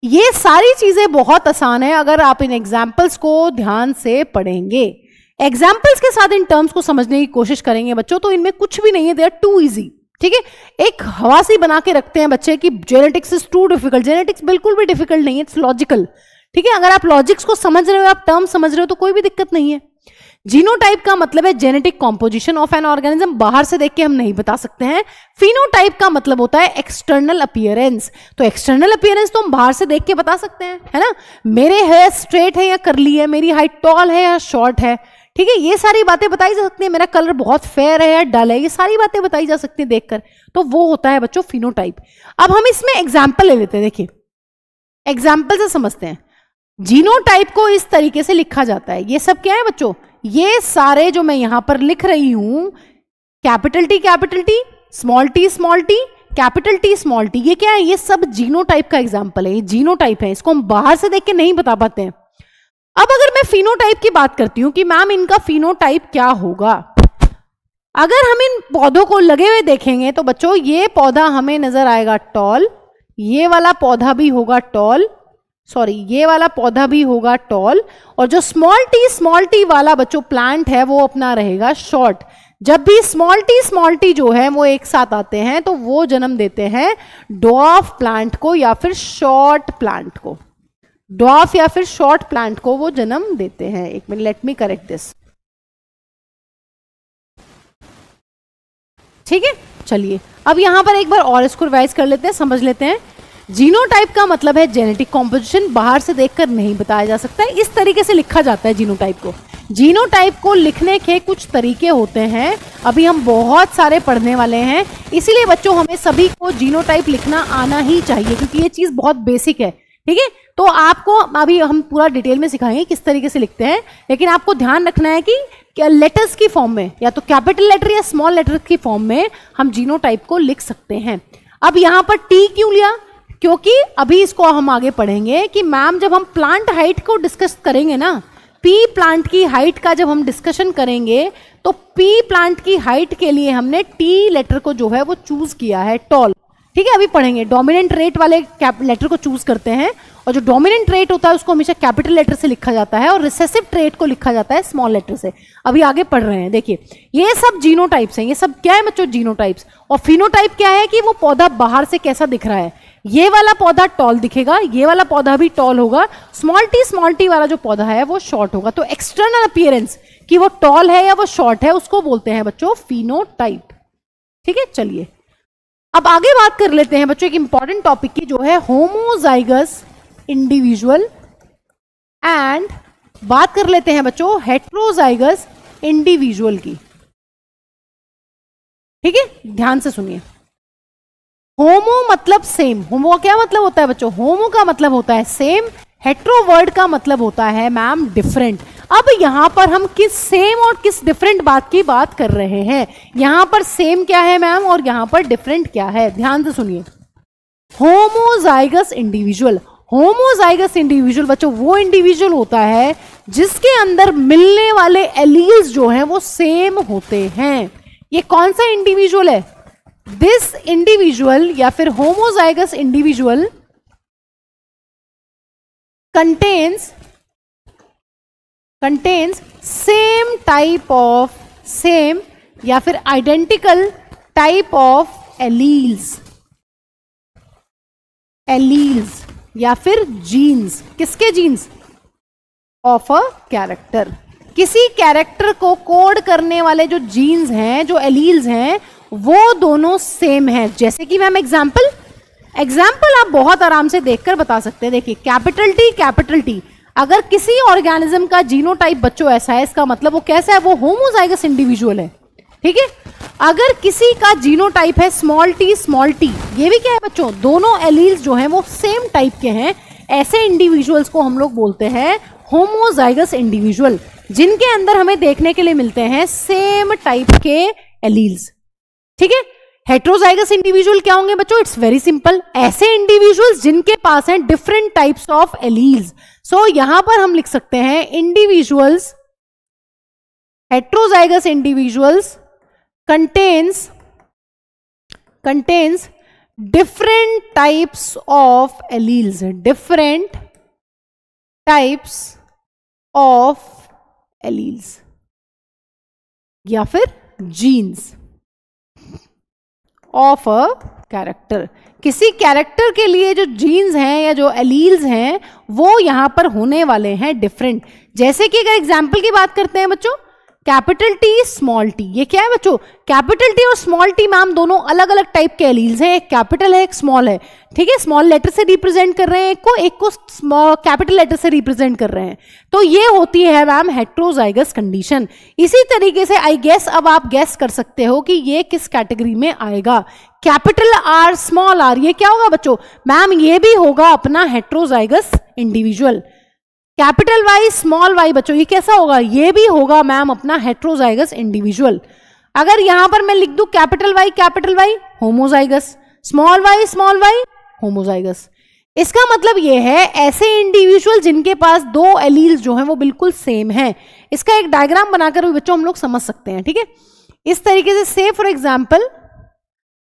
Speaker 1: ये सारी चीजें बहुत आसान है अगर आप इन एग्जाम्पल्स को ध्यान से पढ़ेंगे। एग्जाम्पल्स के साथ इन टर्म्स को समझने की कोशिश करेंगे बच्चों तो इनमें कुछ भी नहीं है, दे आर टू इजी, ठीक है। एक हवासी बना के रखते हैं बच्चे की genetics is too difficult. Genetics बिल्कुल भी डिफिकल्ट नहीं है, इट्स लॉजिकल, ठीक है। अगर आप लॉजिक्स को समझ रहे हो, आप टर्म समझ रहे हो तो कोई भी दिक्कत नहीं है। जीनोटाइप का मतलब है genetic composition of an organism, बाहर से देख के हम नहीं बता सकते हैं। फिनोटाइप का मतलब होता है एक्सटर्नल अपीयरेंस। तो एक्सटर्नल अपीयरेंस तो हम बाहर से देख के बता सकते हैं, है ना। मेरे हेयर स्ट्रेट है या करली है, मेरी हाइट टॉल है या शॉर्ट है, ठीक है। ये सारी बातें बताई जा सकती है। मेरा कलर बहुत फेयर है या डल है, ये सारी बातें बताई जा सकती है देखकर। तो वो होता है बच्चों फिनोटाइप। अब हम इसमें एग्जाम्पल ले लेते हैं। देखिए एग्जाम्पल से समझते हैं। जीनोटाइप को इस तरीके से लिखा जाता है। ये सब क्या है बच्चों? ये सारे जो मैं यहां पर लिख रही हूं, capital T, small T, capital T, small T, ये क्या है? ये सब जीनोटाइप का एग्जाम्पल है। ये जीनोटाइप है, इसको हम बाहर से देख के नहीं बता पाते हैं। अब अगर मैं फिनोटाइप की बात करती हूं कि मैम इनका फिनोटाइप क्या होगा, अगर हम इन पौधों को लगे हुए देखेंगे तो बच्चों ये पौधा हमें नजर आएगा टॉल, ये वाला पौधा भी होगा टॉल, ये वाला पौधा भी होगा टॉल, और जो स्मॉल टी वाला बच्चों प्लांट है वो अपना रहेगा शॉर्ट। जब भी स्मॉल टी जो है वो एक साथ आते हैं तो वो जन्म देते हैं ड्वार्फ प्लांट को या फिर शॉर्ट प्लांट को। ड्वार्फ या फिर शॉर्ट प्लांट को वो जन्म देते हैं। एक minute, let me correct this, ठीक है। चलिए अब यहां पर एक बार और इसको रिवाइज कर लेते हैं, समझ लेते हैं। जीनोटाइप का मतलब है जेनेटिक कॉम्पोजिशन, बाहर से देखकर नहीं बताया जा सकता है। इस तरीके से लिखा जाता है जीनोटाइप को। जीनोटाइप को लिखने के कुछ तरीके होते हैं, अभी हम बहुत सारे पढ़ने वाले हैं, इसीलिए बच्चों हमें सभी को जीनोटाइप लिखना आना ही चाहिए क्योंकि ये चीज बहुत बेसिक है, ठीक है। तो आपको अभी हम पूरा डिटेल में सिखाएंगे किस तरीके से लिखते हैं, लेकिन आपको ध्यान रखना है कि लेटर्स की फॉर्म में या तो कैपिटल लेटर या स्मॉल लेटर की फॉर्म में हम जीनोटाइप को लिख सकते हैं। अब यहां पर टी क्यों लिया? क्योंकि अभी इसको हम आगे पढ़ेंगे कि मैम जब हम प्लांट हाइट को डिस्कस करेंगे ना, पी प्लांट की हाइट का जब हम डिस्कशन करेंगे तो पी प्लांट की हाइट के लिए हमने टी लेटर को जो है वो चूज किया है, टॉल, ठीक है। अभी पढ़ेंगे डोमिनेंट रेट वाले लेटर को चूज करते हैं, और जो डोमिनेंट रेट होता है उसको हमेशा कैपिटल लेटर से लिखा जाता है और रिसेसिव ट्रेट को लिखा जाता है स्मॉल लेटर से। अभी आगे पढ़ रहे हैं। देखिए ये सब जीनोटाइप्स हैं। ये सब क्या है बच्चों? जीनोटाइप्स। और फिनोटाइप क्या है कि वो पौधा बाहर से कैसा दिख रहा है। ये वाला पौधा टॉल दिखेगा, ये वाला पौधा भी टॉल होगा, स्मॉल टी वाला जो पौधा है वो शॉर्ट होगा। तो एक्सटर्नल अपीयरेंस कि वो टॉल है या वो शॉर्ट है उसको बोलते हैं बच्चों फिनोटाइप, ठीक है। चलिए अब आगे बात कर लेते हैं बच्चों एक इंपॉर्टेंट टॉपिक की, जो है होमोजाइगस इंडिविजुअल, एंड बात कर लेते हैं बच्चों हेट्रोजाइगस इंडिविजुअल की, ठीक है। ध्यान से सुनिए। होमो मतलब सेम। होमो का क्या मतलब होता है बच्चों? होमो का मतलब होता है सेम, हेट्रो वर्ड का मतलब होता है मैम डिफरेंट। अब यहां पर हम किस सेम और किस डिफरेंट बात की बात कर रहे हैं? यहां पर सेम क्या है मैम और यहां पर डिफरेंट क्या है? ध्यान से सुनिए। होमोजाइगस इंडिविजुअल, होमोजाइगस इंडिविजुअल बच्चों वो इंडिविजुअल होता है जिसके अंदर मिलने वाले एलील्स जो हैं वो सेम होते हैं। ये कौन सा इंडिविजुअल है? दिस इंडिविजुअल या फिर homozygous individual contains same type of, same या फिर identical type of alleles, alleles या फिर जीन्स, किसके जीन्स? Of a character. किसी कैरेक्टर को कोड करने वाले जो जीन्स हैं, जो एलील्स हैं, वो दोनों सेम हैं। जैसे कि मैम एग्जाम्पल आप बहुत आराम से देखकर बता सकते हैं। देखिए कैपिटल टी, अगर किसी ऑर्गेनिज्म का जीनोटाइप बच्चों ऐसा है, इसका मतलब वो कैसा है? वो होमोजाइगस इंडिविजुअल है। ठीक है। अगर किसी का जीनोटाइप है स्मॉल टी, ये भी क्या है बच्चों? दोनों एलील्स जो हैं वो सेम टाइप के हैं। ऐसे इंडिविजुअल्स को हम लोग बोलते हैं होमोजाइगस इंडिविजुअल, जिनके अंदर हमें देखने के लिए मिलते हैं सेम टाइप के एलील्स। ठीक है। हेट्रोजाइगस इंडिविजुअल क्या होंगे बच्चों? इट्स वेरी सिंपल, ऐसे इंडिविजुअल्स जिनके पास हैं डिफरेंट टाइप्स ऑफ एलील्स। सो यहां पर हम लिख सकते हैं individuals, heterozygous individuals contains different types of alleles, different types of alleles या फिर genes of a character। किसी कैरेक्टर के लिए जो जीन्स हैं या जो एलील्स हैं वो यहां पर होने वाले हैं डिफरेंट। जैसे कि अगर एग्जाम्पल की बात करते हैं बच्चों, कैपिटल टी, स्मॉल टी, ये क्या है बच्चों? कैपिटल टी और स्मॉल टी मैम दोनों अलग अलग टाइप के एलील्स हैं, एक कैपिटल है एक स्मॉल है। ठीक है। स्मॉल लेटर से रिप्रेजेंट कर रहे हैं एक को कैपिटल लेटर से रिप्रेजेंट कर रहे हैं। तो ये होती है मैम हेट्रोजाइगस कंडीशन। इसी तरीके से आई गेस अब आप गेस कर सकते हो कि ये किस कैटेगरी में आएगा। कैपिटल आर, स्मॉल आर, ये क्या होगा बच्चों? मैम ये भी होगा अपना heterozygous individual. Capital Y, small Y बच्चों, ये कैसा होगा? ये भी होगा मैम अपना हेट्रोजाइगस इंडिविजुअल। अगर यहां पर मैं लिख दूं capital Y homozygous, small Y homozygous. इसका मतलब ये है ऐसे इंडिविजुअल जिनके पास दो एलील्स जो हैं वो बिल्कुल सेम हैं। इसका एक डायग्राम बनाकर भी बच्चों हम लोग समझ सकते हैं। ठीक है। इस तरीके से फॉर एग्जाम्पल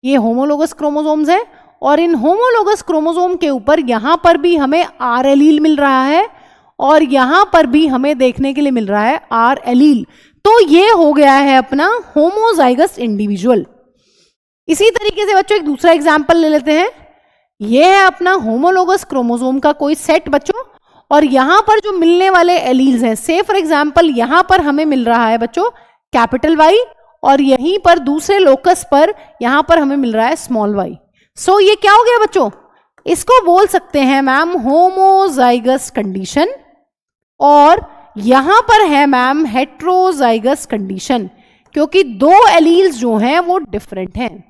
Speaker 1: ये होमोलोगस क्रोमोसोम्स है और इन होमोलोगस क्रोमोसोम के ऊपर यहां पर भी हमें आर एलील मिल रहा है और यहां पर भी हमें देखने के लिए मिल रहा है आर एलील। तो ये हो गया है अपना होमोजाइगस इंडिविजुअल। इसी तरीके से बच्चों एक दूसरा एग्जांपल ले लेते हैं। ये है अपना होमोलोगस क्रोमोसोम का कोई सेट बच्चों, और यहां पर जो मिलने वाले एलील्स हैं, से फॉर एग्जांपल यहां पर हमें मिल रहा है बच्चों कैपिटल वाई और यहीं पर दूसरे लोकस पर यहां पर हमें मिल रहा है स्मॉल वाई। सो ये क्या हो गया बच्चों? इसको बोल सकते हैं मैम होमोजाइगस कंडीशन और यहां पर है मैम हेट्रोजाइगस कंडीशन, क्योंकि दो एलील्स जो हैं वो डिफरेंट हैं।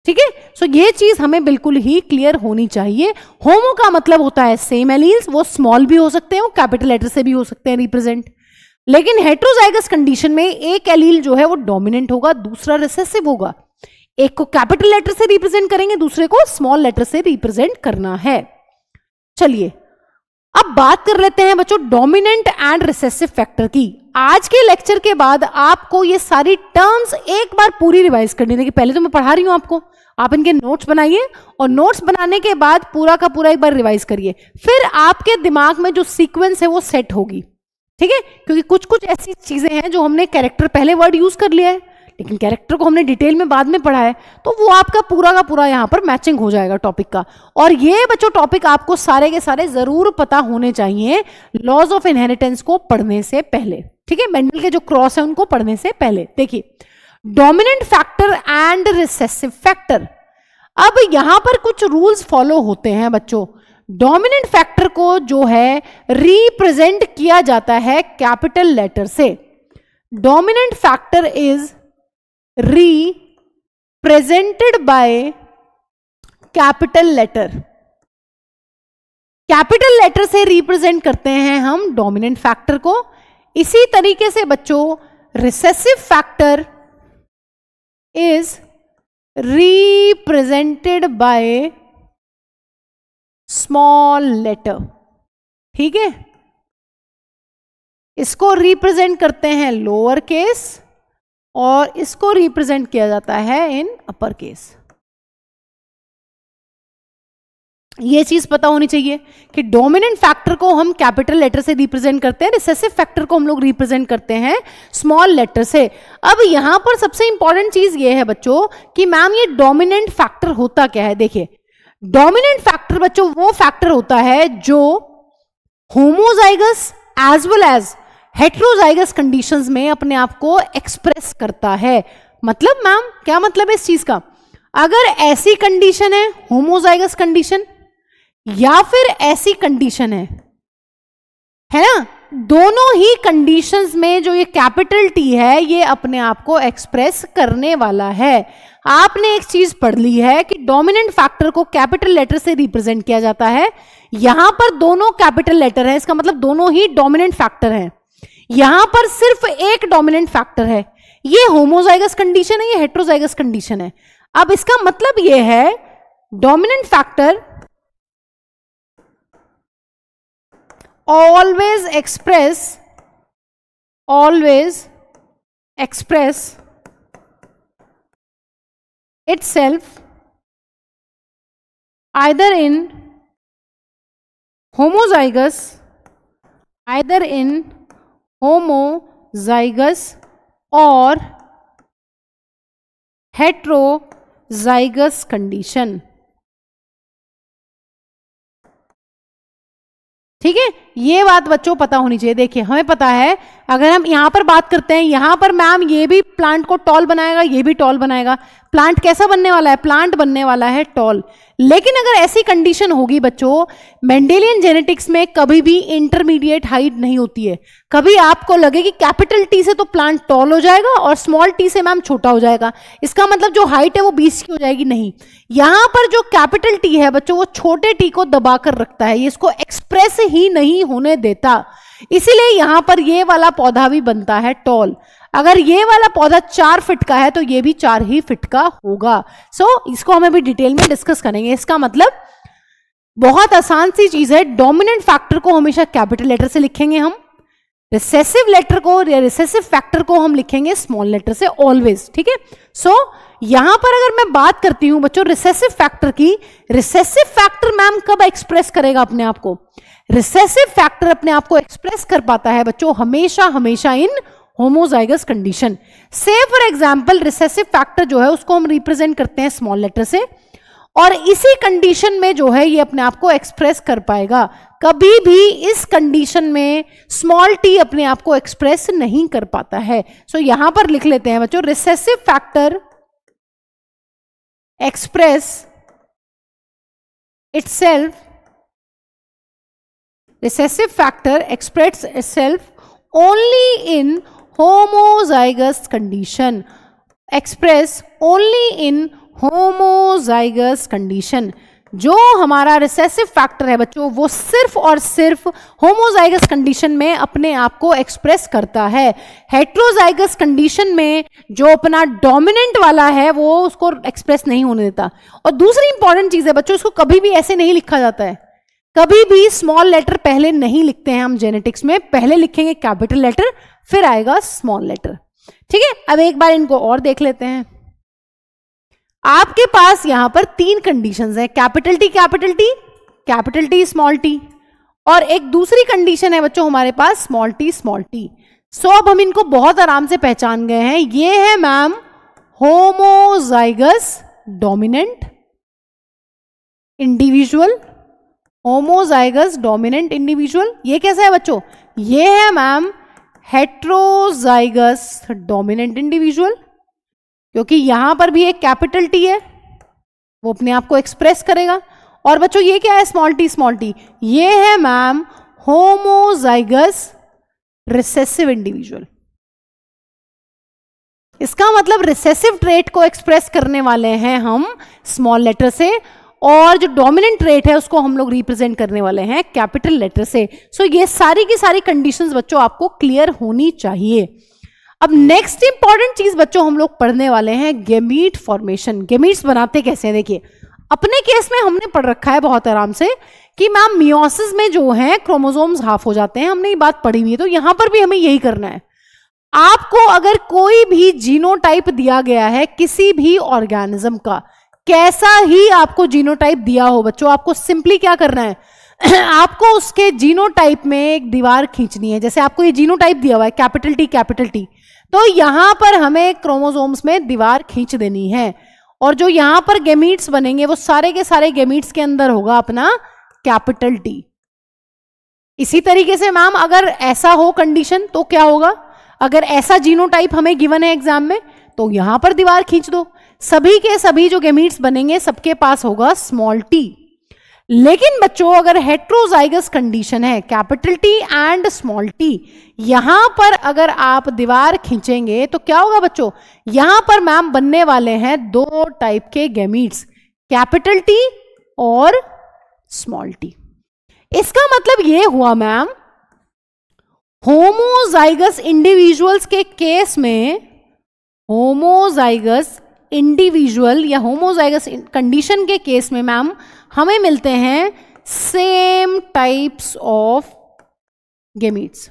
Speaker 1: ठीक है। सो ये चीज हमें बिल्कुल ही क्लियर होनी चाहिए। होमो का मतलब होता है सेम एलील्स, वो स्मॉल भी हो सकते हैं, वो कैपिटल लेटर से भी हो सकते हैं रिप्रेजेंट। लेकिन हेट्रोजाइगस कंडीशन में एक एलील जो है वो डोमिनेंट होगा, दूसरा रिसेसिव होगा। एक को कैपिटल लेटर से रिप्रेजेंट करेंगे, दूसरे को स्मॉल लेटर से रिप्रेजेंट करना है। चलिए अब बात कर लेते हैं बच्चों डोमिनेंट एंड रिसेसिव फैक्टर की। आज के लेक्चर के बाद आपको ये सारी टर्म्स एक बार पूरी रिवाइज करनी है। पहले तो मैं पढ़ा रही हूं आपको, आप इनके नोट्स बनाइए और नोट्स बनाने के बाद पूरा का पूरा एक बार रिवाइज करिए, फिर आपके दिमाग में जो सीक्वेंस है वो सेट होगी। ठीक है। क्योंकि कुछ कुछ ऐसी चीजें हैं जो हमने कैरेक्टर पहले वर्ड यूज कर लिया है, लेकिन कैरेक्टर को हमने डिटेल में बाद में पढ़ा है, तो वो आपका पूरा का पूरा यहां पर मैचिंग हो जाएगा टॉपिक का। और ये बच्चों टॉपिक आपको सारे के सारे जरूर पता होने चाहिए लॉज ऑफ इनहेरिटेंस को पढ़ने से पहले। ठीक है। मेंडल के जो क्रॉस है उनको पढ़ने से पहले। देखिए dominant factor and recessive factor, अब यहां पर कुछ रूल्स फॉलो होते हैं बच्चों। डोमिनेंट फैक्टर को जो है रिप्रेजेंट किया जाता है कैपिटल लेटर से। Dominant factor is represented by capital letter. Capital letter से रिप्रेजेंट करते हैं हम डोमिनेंट फैक्टर को। इसी तरीके से बच्चों recessive factor is represented by small letter. ठीक है। इसको रिप्रेजेंट करते हैं लोअर केस और इसको रिप्रेजेंट किया जाता है इन अपर केस। ये चीज पता होनी चाहिए कि डोमिनेंट फैक्टर को हम कैपिटल लेटर से रिप्रेजेंट करते हैं, रिसेसिव फैक्टर को हम लोग रिप्रेजेंट करते हैं स्मॉल लेटर से। अब यहां पर सबसे इंपॉर्टेंट चीज ये है बच्चों कि मैम ये डोमिनेंट फैक्टर होता क्या है। देखिए, डोमिनेंट फैक्टर बच्चों वो फैक्टर होता है जो homozygous as well as heterozygous conditions में अपने आप को एक्सप्रेस करता है। मतलब मैम क्या मतलब है इस चीज का, अगर ऐसी कंडीशन है होमोजाइगस कंडीशन या फिर ऐसी कंडीशन है ना, दोनों ही कंडीशंस में जो ये कैपिटल टी है ये अपने आप को एक्सप्रेस करने वाला है। आपने एक चीज पढ़ ली है कि डोमिनेंट फैक्टर को कैपिटल लेटर से रिप्रेजेंट किया जाता है। यहां पर दोनों कैपिटल लेटर है, इसका मतलब दोनों ही डोमिनेंट फैक्टर हैं। यहां पर सिर्फ एक डोमिनेंट फैक्टर है, ये होमोजाइगस कंडीशन है, ये हेट्रोजाइगस कंडीशन है। अब इसका मतलब ये है dominant factor always express itself either in homozygous or heterozygous condition। ठीक है, ये बात बच्चों पता होनी चाहिए। देखिए हमें पता है अगर हम यहां पर बात करते हैं, यहां पर मैम ये भी प्लांट को टॉल बनाएगा, ये भी टॉल बनाएगा। प्लांट कैसा बनने वाला है, प्लांट बनने वाला है टॉल। लेकिन अगर ऐसी कंडीशन होगी बच्चों, मेंडेलियन जेनेटिक्स में कभी भी इंटरमीडिएट हाइट नहीं होती है। कभी आपको लगे कि कैपिटल टी से तो प्लांट टॉल हो जाएगा और स्मॉल टी से मैम छोटा हो जाएगा, इसका मतलब जो हाइट है वो 20 की हो जाएगी, नहीं। यहां पर जो कैपिटल टी है बच्चों वो छोटे टी को दबाकर रखता है, ये इसको एक्सप्रेस ही नहीं होने देता। इसीलिए यहां पर ये वाला पौधा भी बनता है टॉल। अगर ये वाला पौधा 4 फीट का है तो ये भी 4 ही फीट का होगा। इसको हम अभी डिटेल में डिस्कस करेंगे। इसका मतलब बहुत आसान सी चीज है, डोमिनेंट फैक्टर को हमेशा कैपिटल लेटर से लिखेंगे हम, रिसेसिव लेटर को या रिसेसिव फैक्टर को हम लिखेंगे स्मॉल लेटर से ऑलवेज। ठीक है, यहां पर अगर मैं बात करती हूं बच्चों रिसेसिव फैक्टर की, रिसेसिव फैक्टर मैम कब एक्सप्रेस करेगा अपने आप को, रिसेसिव फैक्टर अपने आप को एक्सप्रेस कर पाता है बच्चों हमेशा इन होमोजाइगस कंडीशन। से फॉर एग्जांपल रिसेसिव फैक्टर जो है उसको हम रिप्रेजेंट करते हैं स्मॉल लेटर से, और इसी कंडीशन में जो है ये अपने आप को एक्सप्रेस कर पाएगा। कभी भी इस कंडीशन में स्मॉल टी अपने आप को एक्सप्रेस नहीं कर पाता है। यहां पर लिख लेते हैं बच्चों, recessive factor express itself, recessive factor express itself only in homozygous condition, express only in homozygous condition। जो हमारा रिसेसिव फैक्टर है बच्चों वो सिर्फ और सिर्फ होमोजाइगस कंडीशन में अपने आप को एक्सप्रेस करता है। हेट्रोजाइगस कंडीशन में जो अपना डोमिनेंट वाला है वो उसको एक्सप्रेस नहीं होने देता। और दूसरी इंपॉर्टेंट चीज है बच्चों, इसको कभी भी ऐसे नहीं लिखा जाता है, कभी भी स्मॉल लेटर पहले नहीं लिखते हैं हम जेनेटिक्स में, पहले लिखेंगे कैपिटल लेटर फिर आएगा स्मॉल लेटर। ठीक है, अब एक बार इनको और देख लेते हैं। आपके पास यहां पर 3 कंडीशंस है, कैपिटल टी स्मॉल टी, और एक दूसरी कंडीशन है बच्चों हमारे पास स्मॉल टी। अब हम इनको बहुत आराम से पहचान गए हैं। ये है ma'am homozygous dominant individual, homozygous dominant individual. ये कैसा है बच्चों, ये है मैम हेट्रोजाइगस डोमिनेंट इंडिविजुअल, क्योंकि यहां पर भी एक कैपिटल टी है वो अपने आप को एक्सप्रेस करेगा। और बच्चों ये क्या है स्मॉल टी, ये है मैम होमोजाइगस रिसेसिव इंडिविजुअल। इसका मतलब रिसेसिव ट्रेट को एक्सप्रेस करने वाले हैं हम स्मॉल लेटर से, और जो डोमिनेंट ट्रेट है उसको हम लोग रिप्रेजेंट करने वाले हैं कैपिटल लेटर से। ये सारी की सारी कंडीशंस बच्चों आपको क्लियर होनी चाहिए। अब नेक्स्ट इंपॉर्टेंट चीज बच्चों हम लोग पढ़ने वाले हैं गेमीट फॉर्मेशन। गेमीट्स बनाते कैसे हैं, देखिए अपने केस में हमने पढ़ रखा है बहुत आराम से कि मैम मियोसिस में जो है क्रोमोसोम्स हाफ हो जाते हैं, हमने ये बात पढ़ी हुई है। तो यहां पर भी हमें यही करना है। आपको अगर कोई भी जीनोटाइप दिया गया है किसी भी ऑर्गेनिज्म का, कैसा ही आपको जीनोटाइप दिया हो बच्चों, आपको सिंपली क्या करना है आपको उसके जीनोटाइप में एक दीवार खींचनी है। जैसे आपको ये जीनोटाइप दिया हुआ है कैपिटल टी, तो यहां पर हमें क्रोमोसोम्स में दीवार खींच देनी है, और जो यहां पर गैमीट्स बनेंगे वो सारे के सारे गैमीट्स के अंदर होगा अपना कैपिटल टी। इसी तरीके से मैम अगर ऐसा हो कंडीशन तो क्या होगा, अगर ऐसा जीनोटाइप हमें गिवन है एग्जाम में तो यहां पर दीवार खींच दो, सभी के सभी जो गैमीट्स बनेंगे सबके पास होगा स्मॉल टी। लेकिन बच्चों अगर हेट्रोजाइगस कंडीशन है capital T and small T, यहां पर अगर आप दीवार खींचेंगे तो क्या होगा बच्चों, यहां पर मैम बनने वाले हैं दो टाइप के गैमीट्स, कैपिटल टी और स्मॉल टी। इसका मतलब यह हुआ मैम होमोजाइगस इंडिविजुअल्स के केस में, होमोजाइगस इंडिविजुअल या होमोजाइगस कंडीशन के केस में मैम हमें मिलते हैं same types of gametes.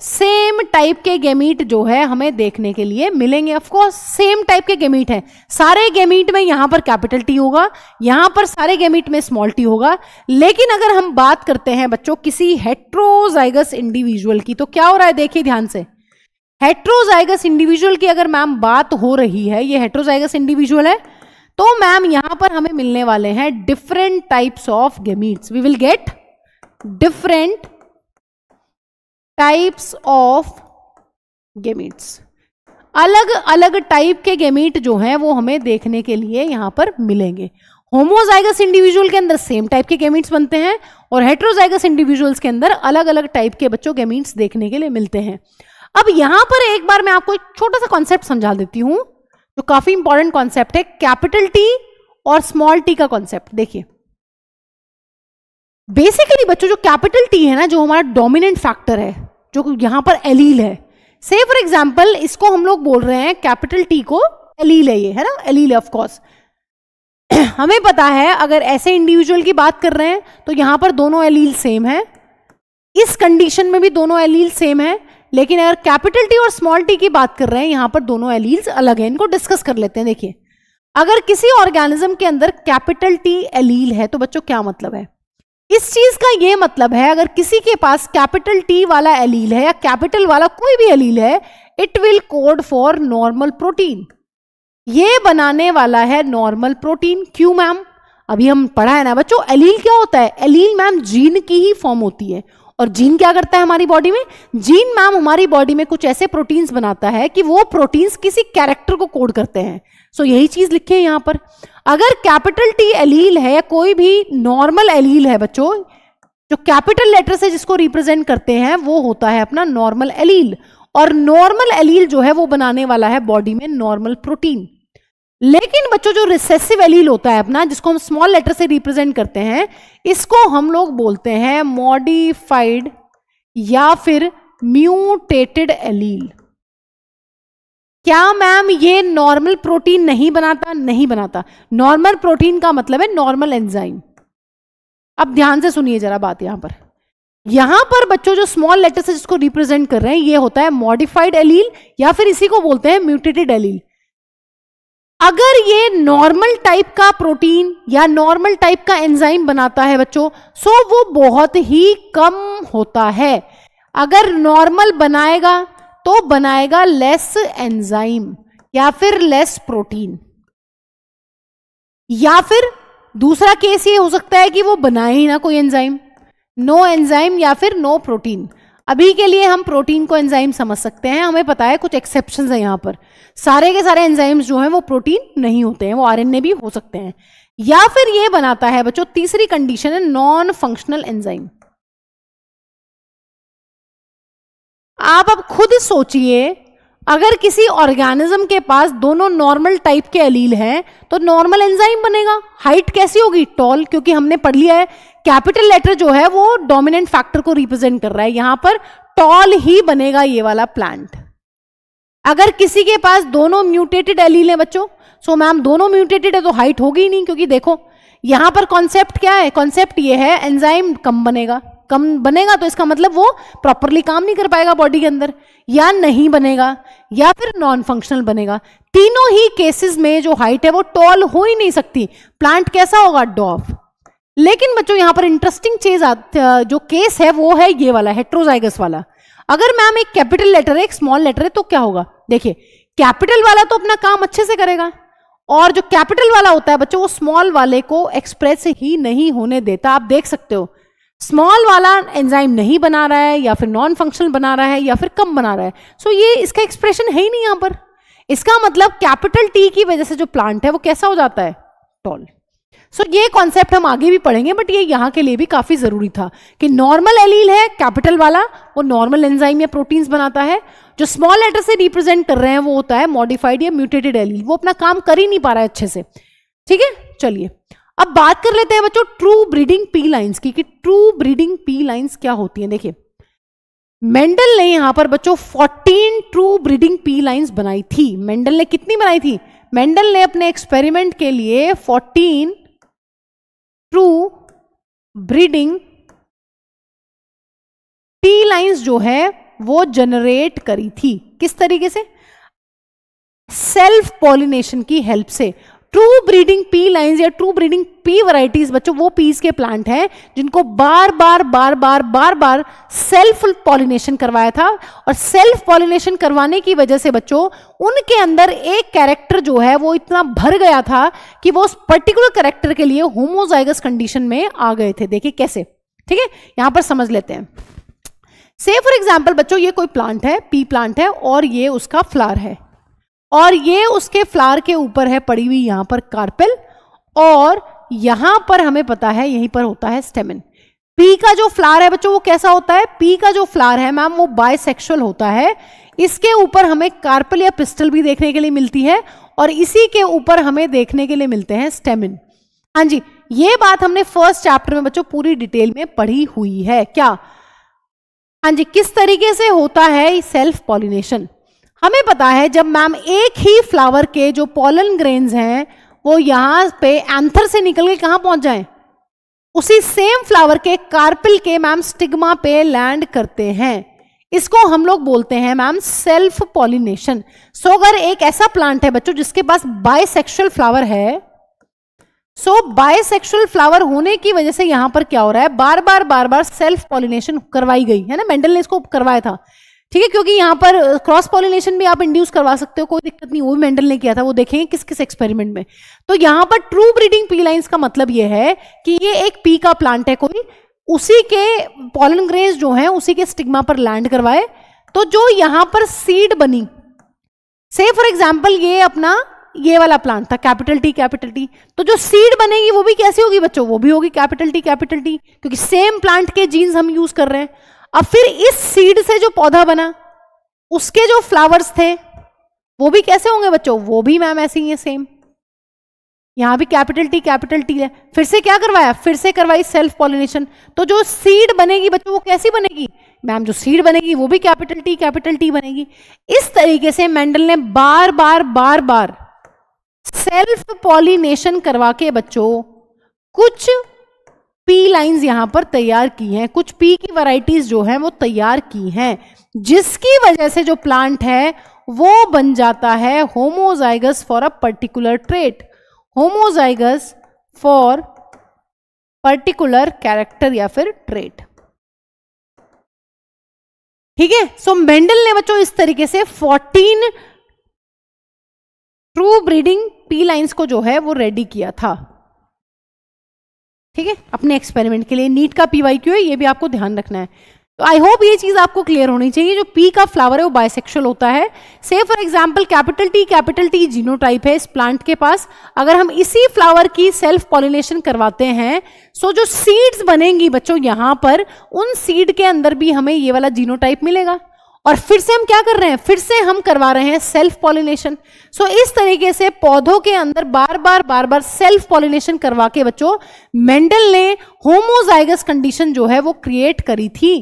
Speaker 1: Same type के गैमीट जो है हमें देखने के लिए मिलेंगे। ऑफ कोर्स सेम टाइप के गैमीट हैं, सारे गैमीट में यहां पर कैपिटल टी होगा, यहां पर सारे गैमीट में स्मॉल टी होगा। लेकिन अगर हम बात करते हैं बच्चों किसी हेट्रोजाइगस इंडिविजुअल की, तो क्या हो रहा है देखिए ध्यान से, हेट्रोजाइगस इंडिविजुअल की अगर मैम बात हो रही है, ये हेट्रोजाइगस इंडिविजुअल है, तो मैम यहां पर हमें मिलने वाले हैं different types of gametes. We will get different types of gametes. अलग अलग टाइप के गैमीट जो हैं वो हमें देखने के लिए यहां पर मिलेंगे। होमोजाइगस इंडिविजुअल के अंदर सेम टाइप के गैमीट्स बनते हैं और हेट्रोजाइगस इंडिविजुअल्स के अंदर अलग अलग टाइप के बच्चों गैमीट्स देखने के लिए मिलते हैं। अब यहां पर एक बार मैं आपको एक छोटा सा कॉन्सेप्ट समझा देती हूं जो काफी इंपॉर्टेंट कॉन्सेप्ट है, कैपिटल टी और स्मॉल टी का कॉन्सेप्ट। देखिए बेसिकली बच्चों जो कैपिटल टी है ना, जो हमारा डोमिनेंट फैक्टर है, जो यहां पर एलील है, से फॉर एग्जांपल इसको हम लोग बोल रहे हैं कैपिटल टी को एलील है, ये है ना एलील है। ऑफ कोर्स हमें पता है अगर ऐसे इंडिविजुअल की बात कर रहे हैं तो यहां पर दोनों एलील सेम है, इस कंडीशन में भी दोनों एलील सेम है। लेकिन अगर कैपिटल टी और स्मॉल टी की बात कर रहे हैं, यहां पर दोनों एलील्स अलग हैं। इनको डिस्कस कर लेते हैं। देखिए अगर किसी ऑर्गेनिज्म के अंदर कैपिटल टी एलील है तो बच्चों क्या मतलब है, इस चीज का यह मतलब है अगर किसी के पास कैपिटल टी वाला एलील है या कैपिटल वाला कोई भी एलील है, it will code for normal protein. ये बनाने वाला है नॉर्मल प्रोटीन। क्यों मैम, अभी हम पढ़ा है ना बच्चों, एलील क्या होता है, एलील मैम जीन की ही फॉर्म होती है। और जीन क्या करता है हमारी बॉडी में, जीन मैम हमारी बॉडी में कुछ ऐसे प्रोटीन्स बनाता है कि वो प्रोटीन्स किसी कैरेक्टर को कोड करते हैं। सो यही चीज लिखे है यहां पर। अगर कैपिटल टी एलील है या कोई भी नॉर्मल एलील है बच्चों, जो कैपिटल लेटर से जिसको रिप्रेजेंट करते हैं वो होता है अपना नॉर्मल एलील। और नॉर्मल एलील जो है वो बनाने वाला है बॉडी में नॉर्मल प्रोटीन। लेकिन बच्चों जो रिसेसिव एलील होता है अपना, जिसको हम स्मॉल लेटर से रिप्रेजेंट करते हैं, इसको हम लोग बोलते हैं मॉडिफाइड या फिर म्यूटेटेड एलील। क्या मैम ये नॉर्मल प्रोटीन नहीं बनाता? नहीं बनाता। नॉर्मल प्रोटीन का मतलब है नॉर्मल एंजाइम। अब ध्यान से सुनिए जरा बात यहां पर बच्चों जो स्मॉल लेटर से जिसको रिप्रेजेंट कर रहे हैं ये होता है मॉडिफाइड एलील या फिर इसी को बोलते हैं म्यूटेटेड एलील। अगर ये नॉर्मल टाइप का प्रोटीन या नॉर्मल टाइप का एंजाइम बनाता है बच्चों, सो वो बहुत ही कम होता है। अगर नॉर्मल बनाएगा तो बनाएगा लेस एंजाइम या फिर लेस प्रोटीन। या फिर दूसरा केस ये हो सकता है कि वो बनाए ही ना कोई एंजाइम, नो एंजाइम या फिर नो प्रोटीन। अभी के लिए हम प्रोटीन को एंजाइम समझ सकते हैं, हमें पता है कुछ एक्सेप्शंस है यहां पर। सारे के सारे एंजाइम्स जो हैं वो प्रोटीन नहीं होते हैं, वो आरएनए भी हो सकते हैं। या फिर ये बनाता है बच्चों, तीसरी कंडीशन है नॉन फंक्शनल एंजाइम। आप अब खुद सोचिए, अगर किसी ऑर्गेनिज्म के पास दोनों नॉर्मल टाइप के एलील हैं तो नॉर्मल एंजाइम बनेगा। हाइट कैसी होगी? टॉल, क्योंकि हमने पढ़ लिया है कैपिटल लेटर जो है वो डोमिनेंट फैक्टर को रिप्रेजेंट कर रहा है, यहां पर टॉल ही बनेगा ये वाला प्लांट। अगर किसी के पास दोनों म्यूटेटेड एलील है बच्चों, सो मैम दोनों म्यूटेटेड है तो हाइट होगी ही नहीं, क्योंकि देखो यहां पर कॉन्सेप्ट क्या है, कॉन्सेप्ट ये है एंजाइम कम बनेगा, कम बनेगा तो इसका मतलब वो प्रॉपरली काम नहीं कर पाएगा बॉडी के अंदर, या नहीं बनेगा, या फिर नॉन फंक्शनल बनेगा। तीनों ही केसेस में जो हाइट है वो टॉल हो ही नहीं सकती। प्लांट कैसा होगा? डॉर्फ। लेकिन बच्चों यहां पर इंटरेस्टिंग चीज जो केस है वो है ये वाला, हेट्रोजाइगस वाला। अगर मैम एक कैपिटल लेटर है एक स्मॉल लेटर है तो क्या होगा? देखिए कैपिटल वाला तो अपना काम अच्छे से करेगा, और जो कैपिटल वाला होता है बच्चों वो स्मॉल वाले को एक्सप्रेस ही नहीं होने देता। आप देख सकते हो स्मॉल वाला एंजाइम नहीं बना रहा है, या फिर नॉन फंक्शनल बना रहा है, या फिर कम बना रहा है। सो ये इसका एक्सप्रेशन है ही नहीं यहां पर। इसका मतलब कैपिटल टी की वजह से जो प्लांट है वो कैसा हो जाता है? टॉल। सो ये कॉन्सेप्ट हम आगे भी पढ़ेंगे, बट ये यहां के लिए भी काफी जरूरी था कि नॉर्मल एलील है कैपिटल वाला, वो नॉर्मल एंजाइम या प्रोटीन्स बनाता है। जो स्मॉल लेटर से रिप्रेजेंट कर रहे हैं वो होता है मॉडिफाइड या म्यूटेटेड एलील, वो अपना काम कर ही नहीं पा रहा है अच्छे से। ठीक है, चलिए अब बात कर लेते हैं बच्चों ट्रू ब्रीडिंग पी लाइन्स की, कि ट्रू ब्रीडिंग पी लाइन्स क्या होती हैं। देखिए मेंडल ने यहां पर बच्चों 14 ट्रू ब्रीडिंग पी लाइन्स बनाई थी। मेंडल ने कितनी बनाई थी? मेंडल ने अपने एक्सपेरिमेंट के लिए 14 ट्रू ब्रीडिंग पी लाइन्स जो है वो जनरेट करी थी। किस तरीके से? सेल्फ पॉलिनेशन की हेल्प से। ट्रू ब्रीडिंग पी लाइन्स या ट्रू ब्रीडिंग पी वैरायटीज बच्चों वो पीस के प्लांट हैं जिनको बार बार सेल्फ पॉलिनेशन करवाया था, और सेल्फ पॉलिनेशन करवाने की वजह से बच्चों उनके अंदर एक कैरेक्टर जो है वो इतना भर गया था कि वो उस पर्टिकुलर कैरेक्टर के लिए होमोजाइगस कंडीशन में आ गए थे। देखिए कैसे, ठीक है, यहां पर समझ लेते हैं। से फॉर एग्जाम्पल बच्चों ये कोई प्लांट है, पी प्लांट है, और ये उसका फ्लावर है, और ये उसके फ्लावर के ऊपर है पड़ी हुई यहां पर कार्पेल, और यहां पर हमें पता है यहीं पर होता है स्टेमन। पी का जो फ्लावर है बच्चों वो कैसा होता है? पी का जो फ्लावर है मैम वो बाइसेक्सुअल होता है। इसके ऊपर हमें कार्पेल या पिस्टल भी देखने के लिए मिलती है, और इसी के ऊपर हमें देखने के लिए मिलते हैं स्टेमन। हाँ जी, ये बात हमने फर्स्ट चैप्टर में बच्चों पूरी डिटेल में पढ़ी हुई है। क्या? हाँ जी, किस तरीके से होता है सेल्फ पॉलिनेशन। हमें पता है जब मैम एक ही फ्लावर के जो पॉलन ग्रेन्स हैं वो यहां पे एंथर से निकल के कहां पहुंच जाएं, उसी सेम फ्लावर के कार्पेल के मैम स्टिग्मा पे लैंड करते हैं। इसको हम लोग बोलते हैं मैम सेल्फ पॉलिनेशन। सो अगर एक ऐसा प्लांट है बच्चों जिसके पास बाइसेक्सुअल फ्लावर है, सो बाइसेक्सुअल फ्लावर होने की वजह से यहां पर क्या हो रहा है? बार बार सेल्फ पॉलिनेशन करवाई गई है ना, मेंडल ने इसको करवाया था। ठीक है, क्योंकि यहां पर क्रॉस पॉलिनेशन भी आप इंड्यूस करवा सकते हो, कोई दिक्कत नहीं, वो भी मेंडल ने किया था, वो देखेंगे किस किस एक्सपेरिमेंट में। तो यहां पर ट्रू ब्रीडिंग पी लाइन्स का मतलब ये है कि ये एक पी का प्लांट है कोई, उसी के पॉलन ग्रेन्स जो हैं उसी के स्टिग्मा पर लैंड करवाए, तो जो यहां पर सीड बनी, से फॉर एग्जाम्पल ये अपना ये वाला प्लांट था कैपिटल टी, तो जो सीड बनेगी वो भी कैसी होगी बच्चों? वो भी होगी कैपिटल टी, क्योंकि सेम प्लांट के जीन्स हम यूज कर रहे हैं। अब फिर इस सीड से जो पौधा बना उसके जो फ्लावर्स थे वो भी कैसे होंगे बच्चों? वो भी मैम ऐसे ही है सेम। यहां भी कैपिटल टी है। फिर से क्या करवाया? फिर से करवाई सेल्फ पॉलिनेशन। तो जो सीड बनेगी बच्चों वो कैसी बनेगी? मैम जो सीड बनेगी वो भी कैपिटल टी बनेगी। इस तरीके से मेंडल ने बार बार सेल्फ पॉलिनेशन करवा के बच्चों कुछ पी लाइन्स यहां पर तैयार की हैं, कुछ पी की वैरायटीज जो हैं वो तैयार की हैं, जिसकी वजह से जो प्लांट है वो बन जाता है homozygous for a particular trait, homozygous for particular character या फिर ट्रेट। ठीक है, सो मेंडल ने बच्चों इस तरीके से 14 ट्रू ब्रीडिंग पी लाइन्स को जो है वो रेडी किया था। ठीक है, अपने एक्सपेरिमेंट के लिए। नीट का PYQ है, ये भी आपको ध्यान रखना है। तो आई होप ये चीज आपको क्लियर होनी चाहिए। जो पी का फ्लावर है वो बाइसेक्सुअल होता है। से for example capital T genotype है इस प्लांट के पास। अगर हम इसी फ्लावर की सेल्फ पॉलिनेशन करवाते हैं, सो जो सीड्स बनेंगी बच्चों यहां पर, उन सीड के अंदर भी हमें ये वाला जीनोटाइप मिलेगा। और फिर से हम क्या कर रहे हैं? फिर से हम करवा रहे हैं सेल्फ पॉलिनेशन। सो इस तरीके से पौधों के अंदर बार बार सेल्फ पॉलिनेशन करवा के बच्चों मेंडल ने होमोजाइगस कंडीशन जो है वो क्रिएट करी थी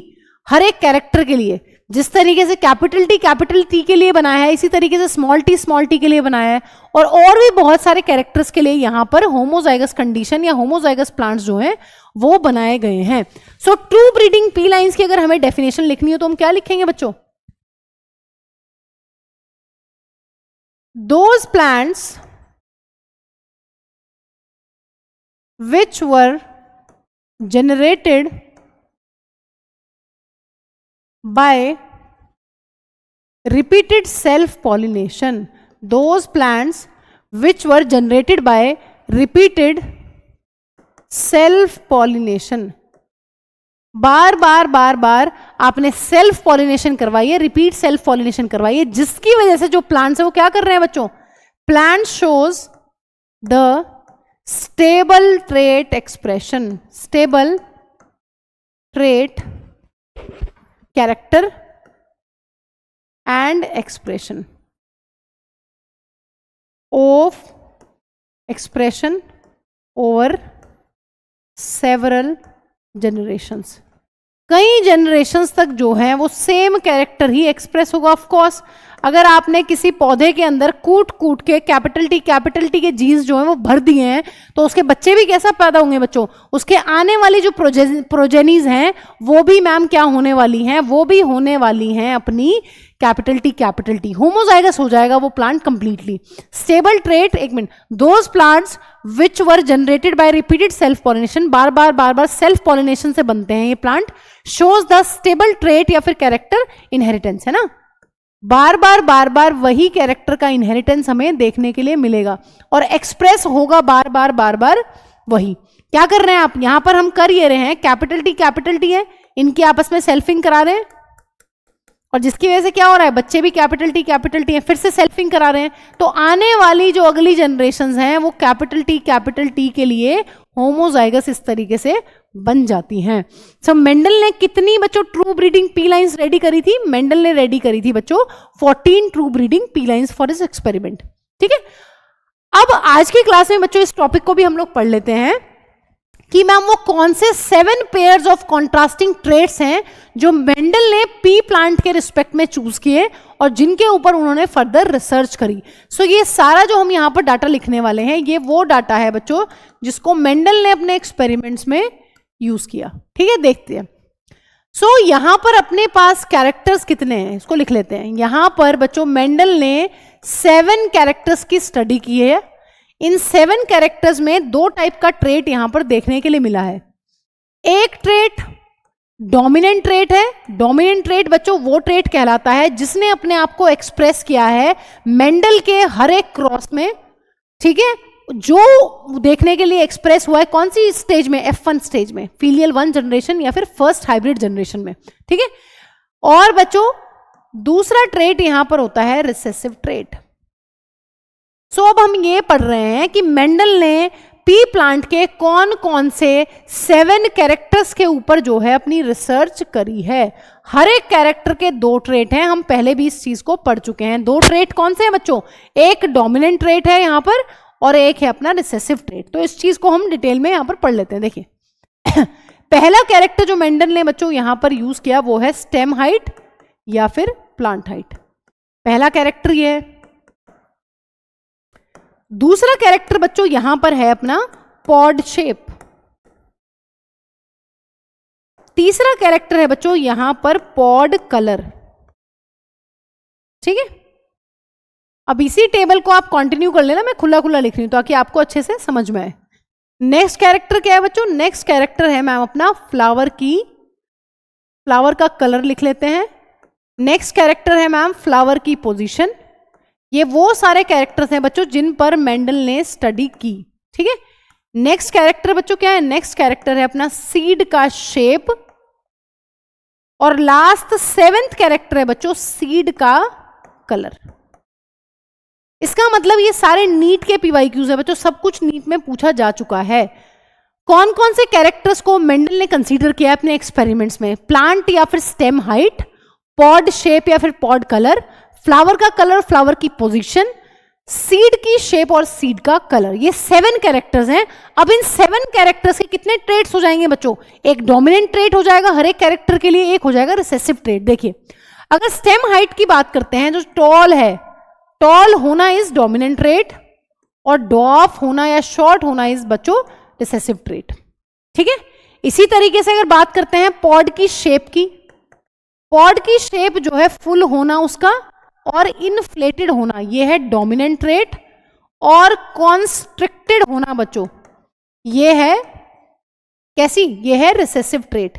Speaker 1: हर एक कैरेक्टर के लिए। जिस तरीके से कैपिटल टी के लिए बनाया है, इसी तरीके से स्मॉल टी के लिए बनाया है, और भी बहुत सारे कैरेक्टर्स के लिए यहां पर होमोजाइगस कंडीशन या होमोजाइगस प्लांट्स जो हैं वो बनाए गए हैं। So true breeding P lines की अगर हमें डेफिनेशन लिखनी हो तो हम क्या लिखेंगे बच्चों? Those plants which were generated by repeated self pollination, those plants which were generated by repeated self pollination, बार बार आपने सेल्फ पॉलिनेशन करवाइए, रिपीट सेल्फ पॉलिनेशन करवाइए, जिसकी वजह से जो प्लांट्स है वो क्या कर रहे हैं बच्चों? Plant shows the stable trait expression, stable trait character and expression of expression over several generations. कई जनरेशंस तक जो है वो सेम कैरेक्टर ही एक्सप्रेस होगा। ऑफ कोर्स अगर आपने किसी पौधे के अंदर कूट के कैपिटल टी के जीन्स जो है वो भर दिए हैं तो उसके बच्चे भी कैसा पैदा होंगे बच्चों? उसके आने वाली जो प्रोजेनीज हैं वो भी मैम क्या होने वाली हैं? वो भी होने वाली हैं अपनी कैपिटल टी, होमोजाइगस हो जाएगा वो प्लांट कंप्लीटली। स्टेबल ट्रेट, एक minute, those plants which were generated by repeated self pollination, bar bar self pollination से बनते हैं ये plant, shows the stable trait या फिर कैरेक्टर इनहेरिटेंस, है ना? बार बार वही कैरेक्टर का इनहेरिटेंस हमें देखने के लिए मिलेगा और एक्सप्रेस होगा बार बार वही। क्या कर रहे हैं आप यहां पर? हम कर ये रहे हैं, कैपिटल टी है, इनकी आपस में सेल्फिंग करा रहे हैं और जिसकी वजह से क्या हो रहा है? बच्चे भी कैपिटल टी है, फिर से सेल्फिंग करा रहे हैं। तो आने वाली जो अगली जनरेशंस हैं वो कैपिटल टी के लिए होमोजाइगस इस तरीके से बन जाती हैं। सो मेंडल ने कितनी बच्चों true breeding P lines ready करी थी? मेंडल ने रेडी करी थी बच्चों 14 true breeding P lines for his experiment. ठीक है, अब आज की क्लास में बच्चों इस टॉपिक को भी हम लोग पढ़ लेते हैं कि मैम वो कौन से 7 पेयर्स ऑफ कॉन्ट्रास्टिंग ट्रेट्स हैं जो मेंडल ने पी प्लांट के रिस्पेक्ट में चूज किए और जिनके ऊपर उन्होंने फर्दर रिसर्च करी। सो ये सारा जो हम यहाँ पर डाटा लिखने वाले हैं ये वो डाटा है बच्चों जिसको मेंडल ने अपने एक्सपेरिमेंट्स में यूज किया। ठीक है, देखते हैं। सो यहां पर अपने पास कैरेक्टर्स कितने हैं इसको लिख लेते हैं। यहां पर बच्चों मेंडल ने 7 कैरेक्टर्स की स्टडी की है। इन 7 कैरेक्टर्स में 2 टाइप का ट्रेट यहां पर देखने के लिए मिला है। एक ट्रेट डोमिनेंट ट्रेट है। डोमिनेंट ट्रेट बच्चों वो ट्रेट कहलाता है जिसने अपने आप को एक्सप्रेस किया है मेंडल के हर एक क्रॉस में। ठीक है, जो देखने के लिए एक्सप्रेस हुआ है कौन सी स्टेज में? F1 स्टेज में, फीलियल 1 जनरेशन या फिर फर्स्ट हाइब्रिड जनरेशन में। ठीक है, और बच्चों दूसरा ट्रेट यहां पर होता है रिसेसिव ट्रेट। सो अब हम ये पढ़ रहे हैं कि मेंडल ने पी प्लांट के कौन कौन से 7 कैरेक्टर्स के ऊपर जो है अपनी रिसर्च करी है। हर एक कैरेक्टर के 2 ट्रेट हैं, हम पहले भी इस चीज को पढ़ चुके हैं। 2 ट्रेट कौन से हैं बच्चों? एक डोमिनेंट ट्रेट है यहां पर और एक है अपना रिसेसिव ट्रेट। तो इस चीज को हम डिटेल में यहां पर पढ़ लेते हैं। देखिए पहला कैरेक्टर जो मेंडल ने बच्चों यहां पर यूज किया वो है स्टेम हाइट या फिर प्लांट हाइट। पहला कैरेक्टर ये है। दूसरा कैरेक्टर बच्चों यहां पर है अपना पॉड शेप। तीसरा कैरेक्टर है बच्चों यहां पर पॉड कलर। ठीक है, अब इसी टेबल को आप कंटिन्यू कर लेना, मैं खुला खुला लिख रही हूं ताकि आपको अच्छे से समझ में आए। नेक्स्ट कैरेक्टर क्या है बच्चों? नेक्स्ट कैरेक्टर है मैम अपना फ्लावर का कलर लिख लेते हैं। नेक्स्ट कैरेक्टर है मैम फ्लावर की पोजीशन। ये वो सारे कैरेक्टर्स हैं बच्चों जिन पर मेंडल ने स्टडी की। ठीक है, नेक्स्ट कैरेक्टर बच्चों क्या है? नेक्स्ट कैरेक्टर है अपना सीड का शेप और लास्ट 7th कैरेक्टर है बच्चों सीड का कलर। इसका मतलब ये सारे नीट के पीवाईक्यूज है बच्चों, सब कुछ नीट में पूछा जा चुका है। कौन कौन से कैरेक्टर्स को मेंडल ने कंसीडर किया अपने एक्सपेरिमेंट्स में? प्लांट या फिर स्टेम हाइट, पॉड शेप या फिर पॉड कलर, फ्लावर का कलर, फ्लावर की पोजीशन, सीड की शेप और सीड का कलर। ये 7 कैरेक्टर्स हैं। अब इन 7 कैरेक्टर्स के कितने ट्रेट्स हो जाएंगे बच्चों? एक डोमिनेंट ट्रेट हो जाएगा हर एक कैरेक्टर के लिए, एक हो जाएगा रिसेसिव ट्रेट। देखिए अगर स्टेम हाइट की बात करते हैं, जो टॉल है, टॉल होना इज डोमिनेंट ट्रेट और डॉफ होना या शॉर्ट होना इज बच्चों रिसेसिव ट्रेट। ठीक है, इसी तरीके से अगर बात करते हैं पॉड की शेप की, पॉड की शेप जो है फुल होना उसका और इन्फ्लेटेड होना, यह है डोमिनेंट ट्रेट, और कॉन्स्ट्रिक्टेड होना बच्चों ये है कैसी, ये है रिसेसिव ट्रेट।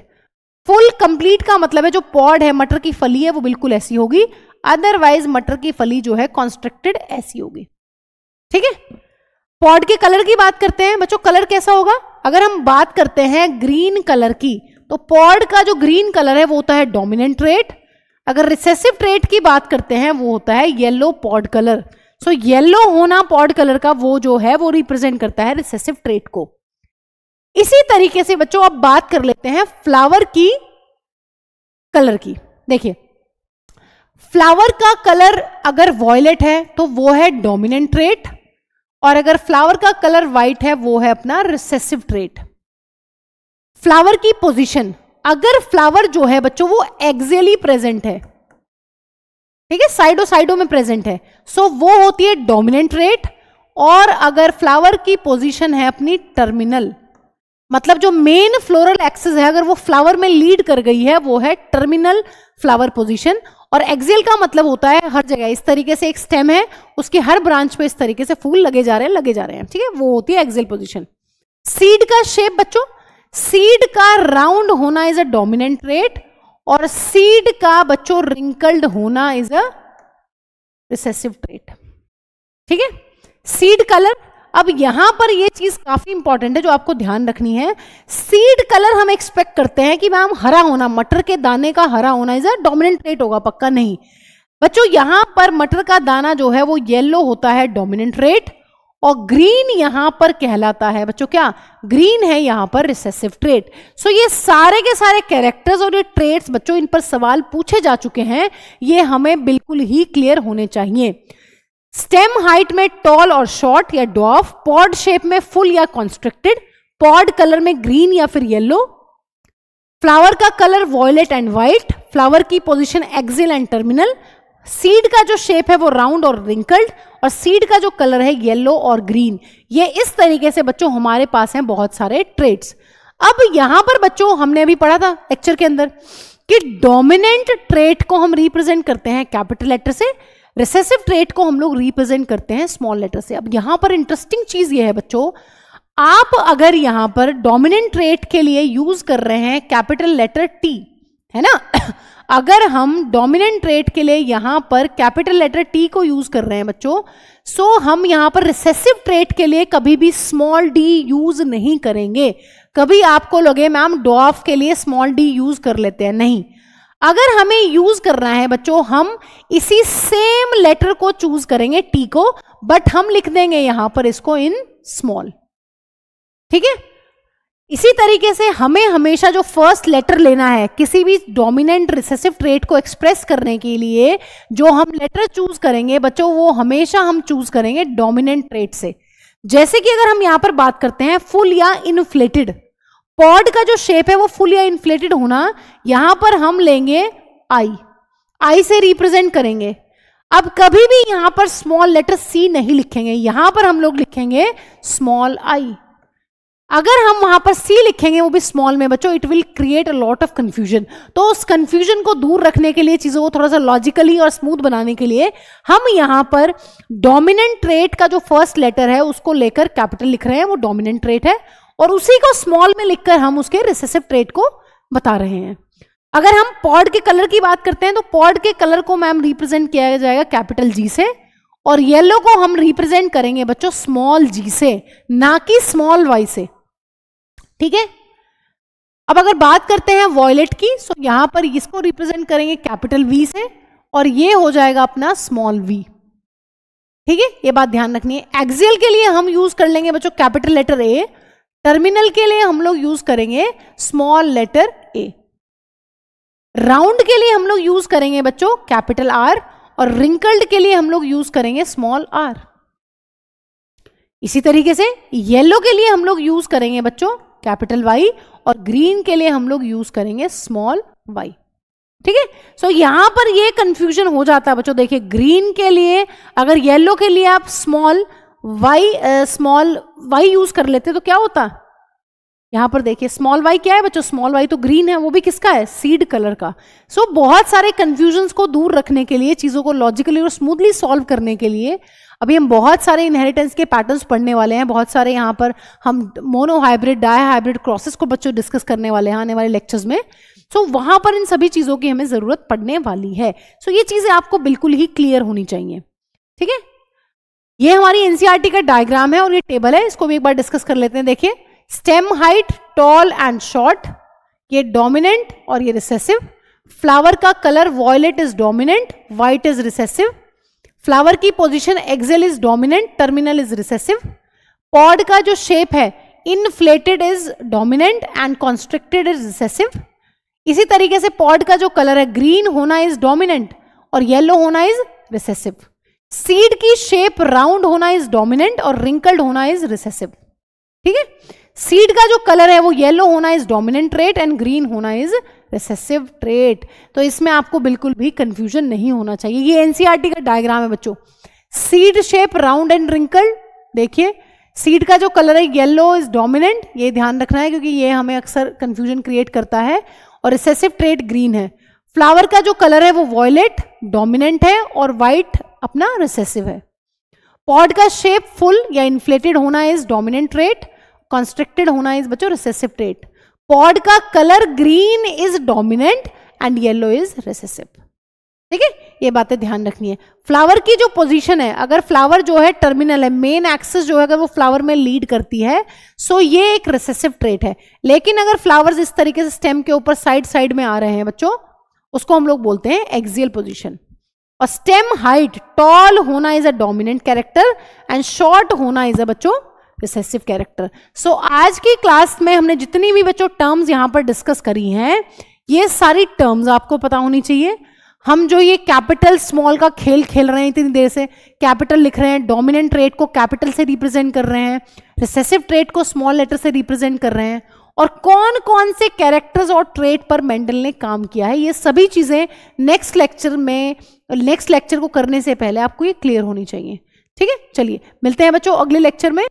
Speaker 1: फुल कंप्लीट का मतलब है जो पॉड है, मटर की फली है, वो बिल्कुल ऐसी होगी, अदरवाइज मटर की फली जो है कॉन्स्ट्रिक्टेड ऐसी होगी। ठीक है, पॉड के कलर की बात करते हैं बच्चों, कलर कैसा होगा? अगर हम बात करते हैं ग्रीन कलर की, तो पॉड का जो ग्रीन कलर है वो होता है डोमिनेंट ट्रेट। अगर रिसेसिव ट्रेट की बात करते हैं वो होता है yellow pod colour. So yellow होना पॉड कलर का वो जो है वो रिप्रेजेंट करता है रिसेसिव ट्रेट को। इसी तरीके से बच्चों अब बात कर लेते हैं फ्लावर की कलर की। देखिए, फ्लावर का कलर अगर वॉयलेट है तो वो है डोमिनेंट ट्रेट, और अगर फ्लावर का कलर व्हाइट है वो है अपना रिसेसिव ट्रेट। फ्लावर की पोजीशन, अगर फ्लावर जो है बच्चों वो एक्सियली प्रेजेंट है, ठीक है, साइडों में प्रेजेंट है, सो वो होती है डोमिनेंट ट्रेट। और अगर फ्लावर की पोजीशन है अपनी टर्मिनल, मतलब जो मेन फ्लोरल एक्सिस है अगर वो फ्लावर में लीड कर गई है वो है टर्मिनल फ्लावर पोजीशन। और एक्सियल का मतलब होता है हर जगह, इस तरीके से एक स्टेम है उसके हर ब्रांच पे इस तरीके से फूल लगे जा रहे हैं, ठीक है, वो होती है एक्सियल पोजीशन। सीड का शेप बच्चों, सीड का राउंड होना इज अ डोमिनेंट ट्रेट, और सीड का बच्चों रिंकल्ड होना इज अ रिसेसिव ट्रेट। ठीक है, सीड कलर, अब यहां पर यह चीज काफी इंपॉर्टेंट है जो आपको ध्यान रखनी है। सीड कलर हम एक्सपेक्ट करते हैं कि मैम हरा होना, मटर के दाने का हरा होना इज अ डोमिनेंट ट्रेट होगा, पक्का नहीं बच्चों। यहां पर मटर का दाना जो है वो येलो होता है डोमिनेंट ट्रेट, और ग्रीन यहां पर कहलाता है बच्चों क्या, ग्रीन है यहां पर रिसेसिव ट्रेट। सो ये सारे के सारे कैरेक्टर्स और ये ट्रेट्स बच्चों, इन पर सवाल पूछे जा चुके हैं, ये हमें बिल्कुल ही क्लियर होने चाहिए। स्टेम हाइट में टॉल और शॉर्ट या डॉफ, पॉड शेप में फुल या कॉन्स्ट्रिक्टेड, पॉड कलर में ग्रीन या फिर येलो, फ्लावर का colour violet and white, flower की position axial and terminal, seed का जो शेप है वो राउंड और रिंकल्ड, और सीड का जो कलर है येलो और ग्रीन। ये इस तरीके से बच्चों हमारे पास हैं बहुत सारे ट्रेट्स। अब यहां पर बच्चों हमने अभी पढ़ा था लेक्चर के अंदर कि डोमिनेंट ट्रेट को हम रिप्रेजेंट करते हैं कैपिटल लेटर से, रिसेसिव ट्रेट को हम लोग रिप्रेजेंट करते हैं स्मॉल लेटर से। अब यहां पर इंटरेस्टिंग चीज ये है बच्चों, आप अगर यहां पर डोमिनेंट ट्रेट के लिए यूज कर रहे हैं कैपिटल लेटर टी, है ना, अगर हम डोमिनेंट ट्रेट के लिए यहां पर कैपिटल लेटर टी को यूज कर रहे हैं बच्चों, सो हम यहां पर रिसेसिव ट्रेट के लिए कभी भी स्मॉल डी यूज नहीं करेंगे। कभी आपको लगे मैम डॉफ के लिए स्मॉल डी यूज कर लेते हैं, नहीं, अगर हमें यूज करना है बच्चों हम इसी सेम लेटर को चूज करेंगे टी को, बट हम लिख देंगे यहां पर इसको इन स्मॉल। ठीक है, इसी तरीके से हमें हमेशा जो फर्स्ट लेटर लेना है किसी भी डोमिनेंट रिसेसिव ट्रेट को एक्सप्रेस करने के लिए, जो हम लेटर चूज करेंगे बच्चों वो हमेशा हम चूज करेंगे डोमिनेंट ट्रेट से। जैसे कि अगर हम यहां पर बात करते हैं फुल या इन्फ्लेटेड, पॉड का जो शेप है वो फुल या इन्फ्लेटेड होना, यहां पर हम लेंगे आई से रिप्रेजेंट करेंगे। अब कभी भी यहां पर स्मॉल लेटर सी नहीं लिखेंगे, यहां पर हम लोग लिखेंगे स्मॉल आई। अगर हम वहां पर सी लिखेंगे वो भी स्मॉल में बच्चों, it will create a lot of confusion. तो उस कंफ्यूजन को दूर रखने के लिए, चीजों को थोड़ा सा लॉजिकली और स्मूथ बनाने के लिए हम यहां पर डोमिनेंट ट्रेट का जो फर्स्ट लेटर है उसको लेकर कैपिटल लिख रहे हैं, वो डोमिनेंट ट्रेट है, और उसी को स्मॉल में लिखकर हम उसके रिसेसिव ट्रेट को बता रहे हैं। अगर हम पॉड के कलर की बात करते हैं तो पॉड के कलर को मैम रिप्रेजेंट किया जाएगा कैपिटल जी से, और येलो को हम रिप्रेजेंट करेंगे बच्चों स्मॉल जी से, ना कि स्मॉल वाई से। ठीक है, अब अगर बात करते हैं वॉयलेट की, सो यहां पर इसको रिप्रेजेंट करेंगे कैपिटल वी से, और ये हो जाएगा अपना स्मॉल वी। ठीक है, ये बात ध्यान रखनी है। एक्सियल के लिए हम यूज कर लेंगे बच्चों कैपिटल लेटर ए, टर्मिनल के लिए हम लोग यूज करेंगे स्मॉल लेटर ए, राउंड के लिए हम लोग यूज करेंगे बच्चों कैपिटल आर, और रिंकल्ड के लिए हम लोग यूज करेंगे स्मॉल आर। इसी तरीके से येलो के लिए हम लोग यूज करेंगे बच्चों कैपिटल वाई, और ग्रीन के लिए हम लोग यूज करेंगे स्मॉल वाई। ठीक है, सो यहां पर ये कंफ्यूजन हो जाता है बच्चों। देखिए, ग्रीन के लिए अगर येलो के लिए आप स्मॉल वाई यूज कर लेते तो क्या होता, यहाँ पर देखिए स्मॉल वाई क्या है बच्चों, स्मॉल वाई तो ग्रीन है, वो भी किसका है, सीड कलर का। सो बहुत सारे कंफ्यूजन्स को दूर रखने के लिए, चीज़ों को लॉजिकली और स्मूथली सॉल्व करने के लिए अभी हम बहुत सारे इनहेरिटेंस के पैटर्न्स पढ़ने वाले हैं। बहुत सारे यहाँ पर हम monohybrid, dihybrid crosses को बच्चों डिस्कस करने वाले हैं आने वाले लेक्चर्स में। सो वहाँ पर इन सभी चीज़ों की हमें ज़रूरत पड़ने वाली है। सो ये चीज़ें आपको बिल्कुल ही क्लियर होनी चाहिए, ठीक है। ये हमारी एनसीईआरटी का डायग्राम है और ये टेबल है, इसको भी एक बार डिस्कस कर लेते हैं। देखिए stem height tall and short, ये डोमिनेंट और ये रिसेसिव। फ्लावर का colour violet is dominant, white is recessive. Flower की position axial is dominant, terminal is recessive. Pod का जो शेप है inflated is dominant and constricted is recessive. इसी तरीके से पॉड का जो कलर है ग्रीन होना इज डोमिनेंट और येलो होना इज रिसेसिव। सीड की शेप राउंड होना इज डोमिनेंट और रिंकल्ड होना इज रिसेसिव, ठीक है। सीड का जो कलर है वो येलो होना is dominant trait and green होना इज रिसेसिव ट्रेट। तो इसमें आपको बिल्कुल भी कंफ्यूजन नहीं होना चाहिए। ये एनसीईआरटी का डायग्राम है बच्चों। Seed shape round and wrinkled, देखिए सीड का जो कलर है येलो इज डोमिनेंट, ये ध्यान रखना है क्योंकि ये हमें अक्सर कंफ्यूजन क्रिएट करता है। और रिसेसिव ट्रेट ग्रीन है। फ्लावर का जो कलर है वो वॉयलेट डोमिनेंट है और व्हाइट अपना रिसेसिव है। पॉड का शेप फुल या इन्फ्लेटेड होना इज डोमिनेंट ट्रेट, कॉन्स्ट्रिक्टेड होना इज बच्चों रिसेसिव ट्रेट। पॉड का colour green is dominant and yellow is recessive, ठीक है। ये बातें ध्यान रखनी है। फ्लावर की जो पोजीशन है, अगर फ्लावर जो है टर्मिनल है, मेन एक्सिस जो है अगर वो फ्लावर में लीड करती है, सो ये एक रिसेसिव ट्रेट है। लेकिन अगर फ्लावर्स इस तरीके से स्टेम के ऊपर साइड साइड में आ रहे हैं बच्चों, उसको हम लोग बोलते हैं एक्सियल पोजीशन। और स्टेम हाइट टॉल होना is a dominant character and short होना इज अ बच्चों रिसेसिव कैरेक्टर। सो आज की क्लास में हमने जितनी भी बच्चों टर्म्स यहां पर डिस्कस करी हैं, ये सारी टर्म्स आपको पता होनी चाहिए। हम जो ये कैपिटल स्मॉल का खेल खेल रहे हैं इतनी देर से, कैपिटल लिख रहे हैं, डोमिनेंट ट्रेट को कैपिटल से रिप्रेजेंट कर रहे हैं, रिसेसिव ट्रेट को स्मॉल लेटर से रिप्रेजेंट कर रहे हैं, और कौन कौन से कैरेक्टर्स और ट्रेट पर मेंडल ने काम किया है, ये सभी चीजें नेक्स्ट लेक्चर को करने से पहले आपको ये क्लियर होनी चाहिए, ठीक है। चलिए मिलते हैं बच्चों अगले लेक्चर में।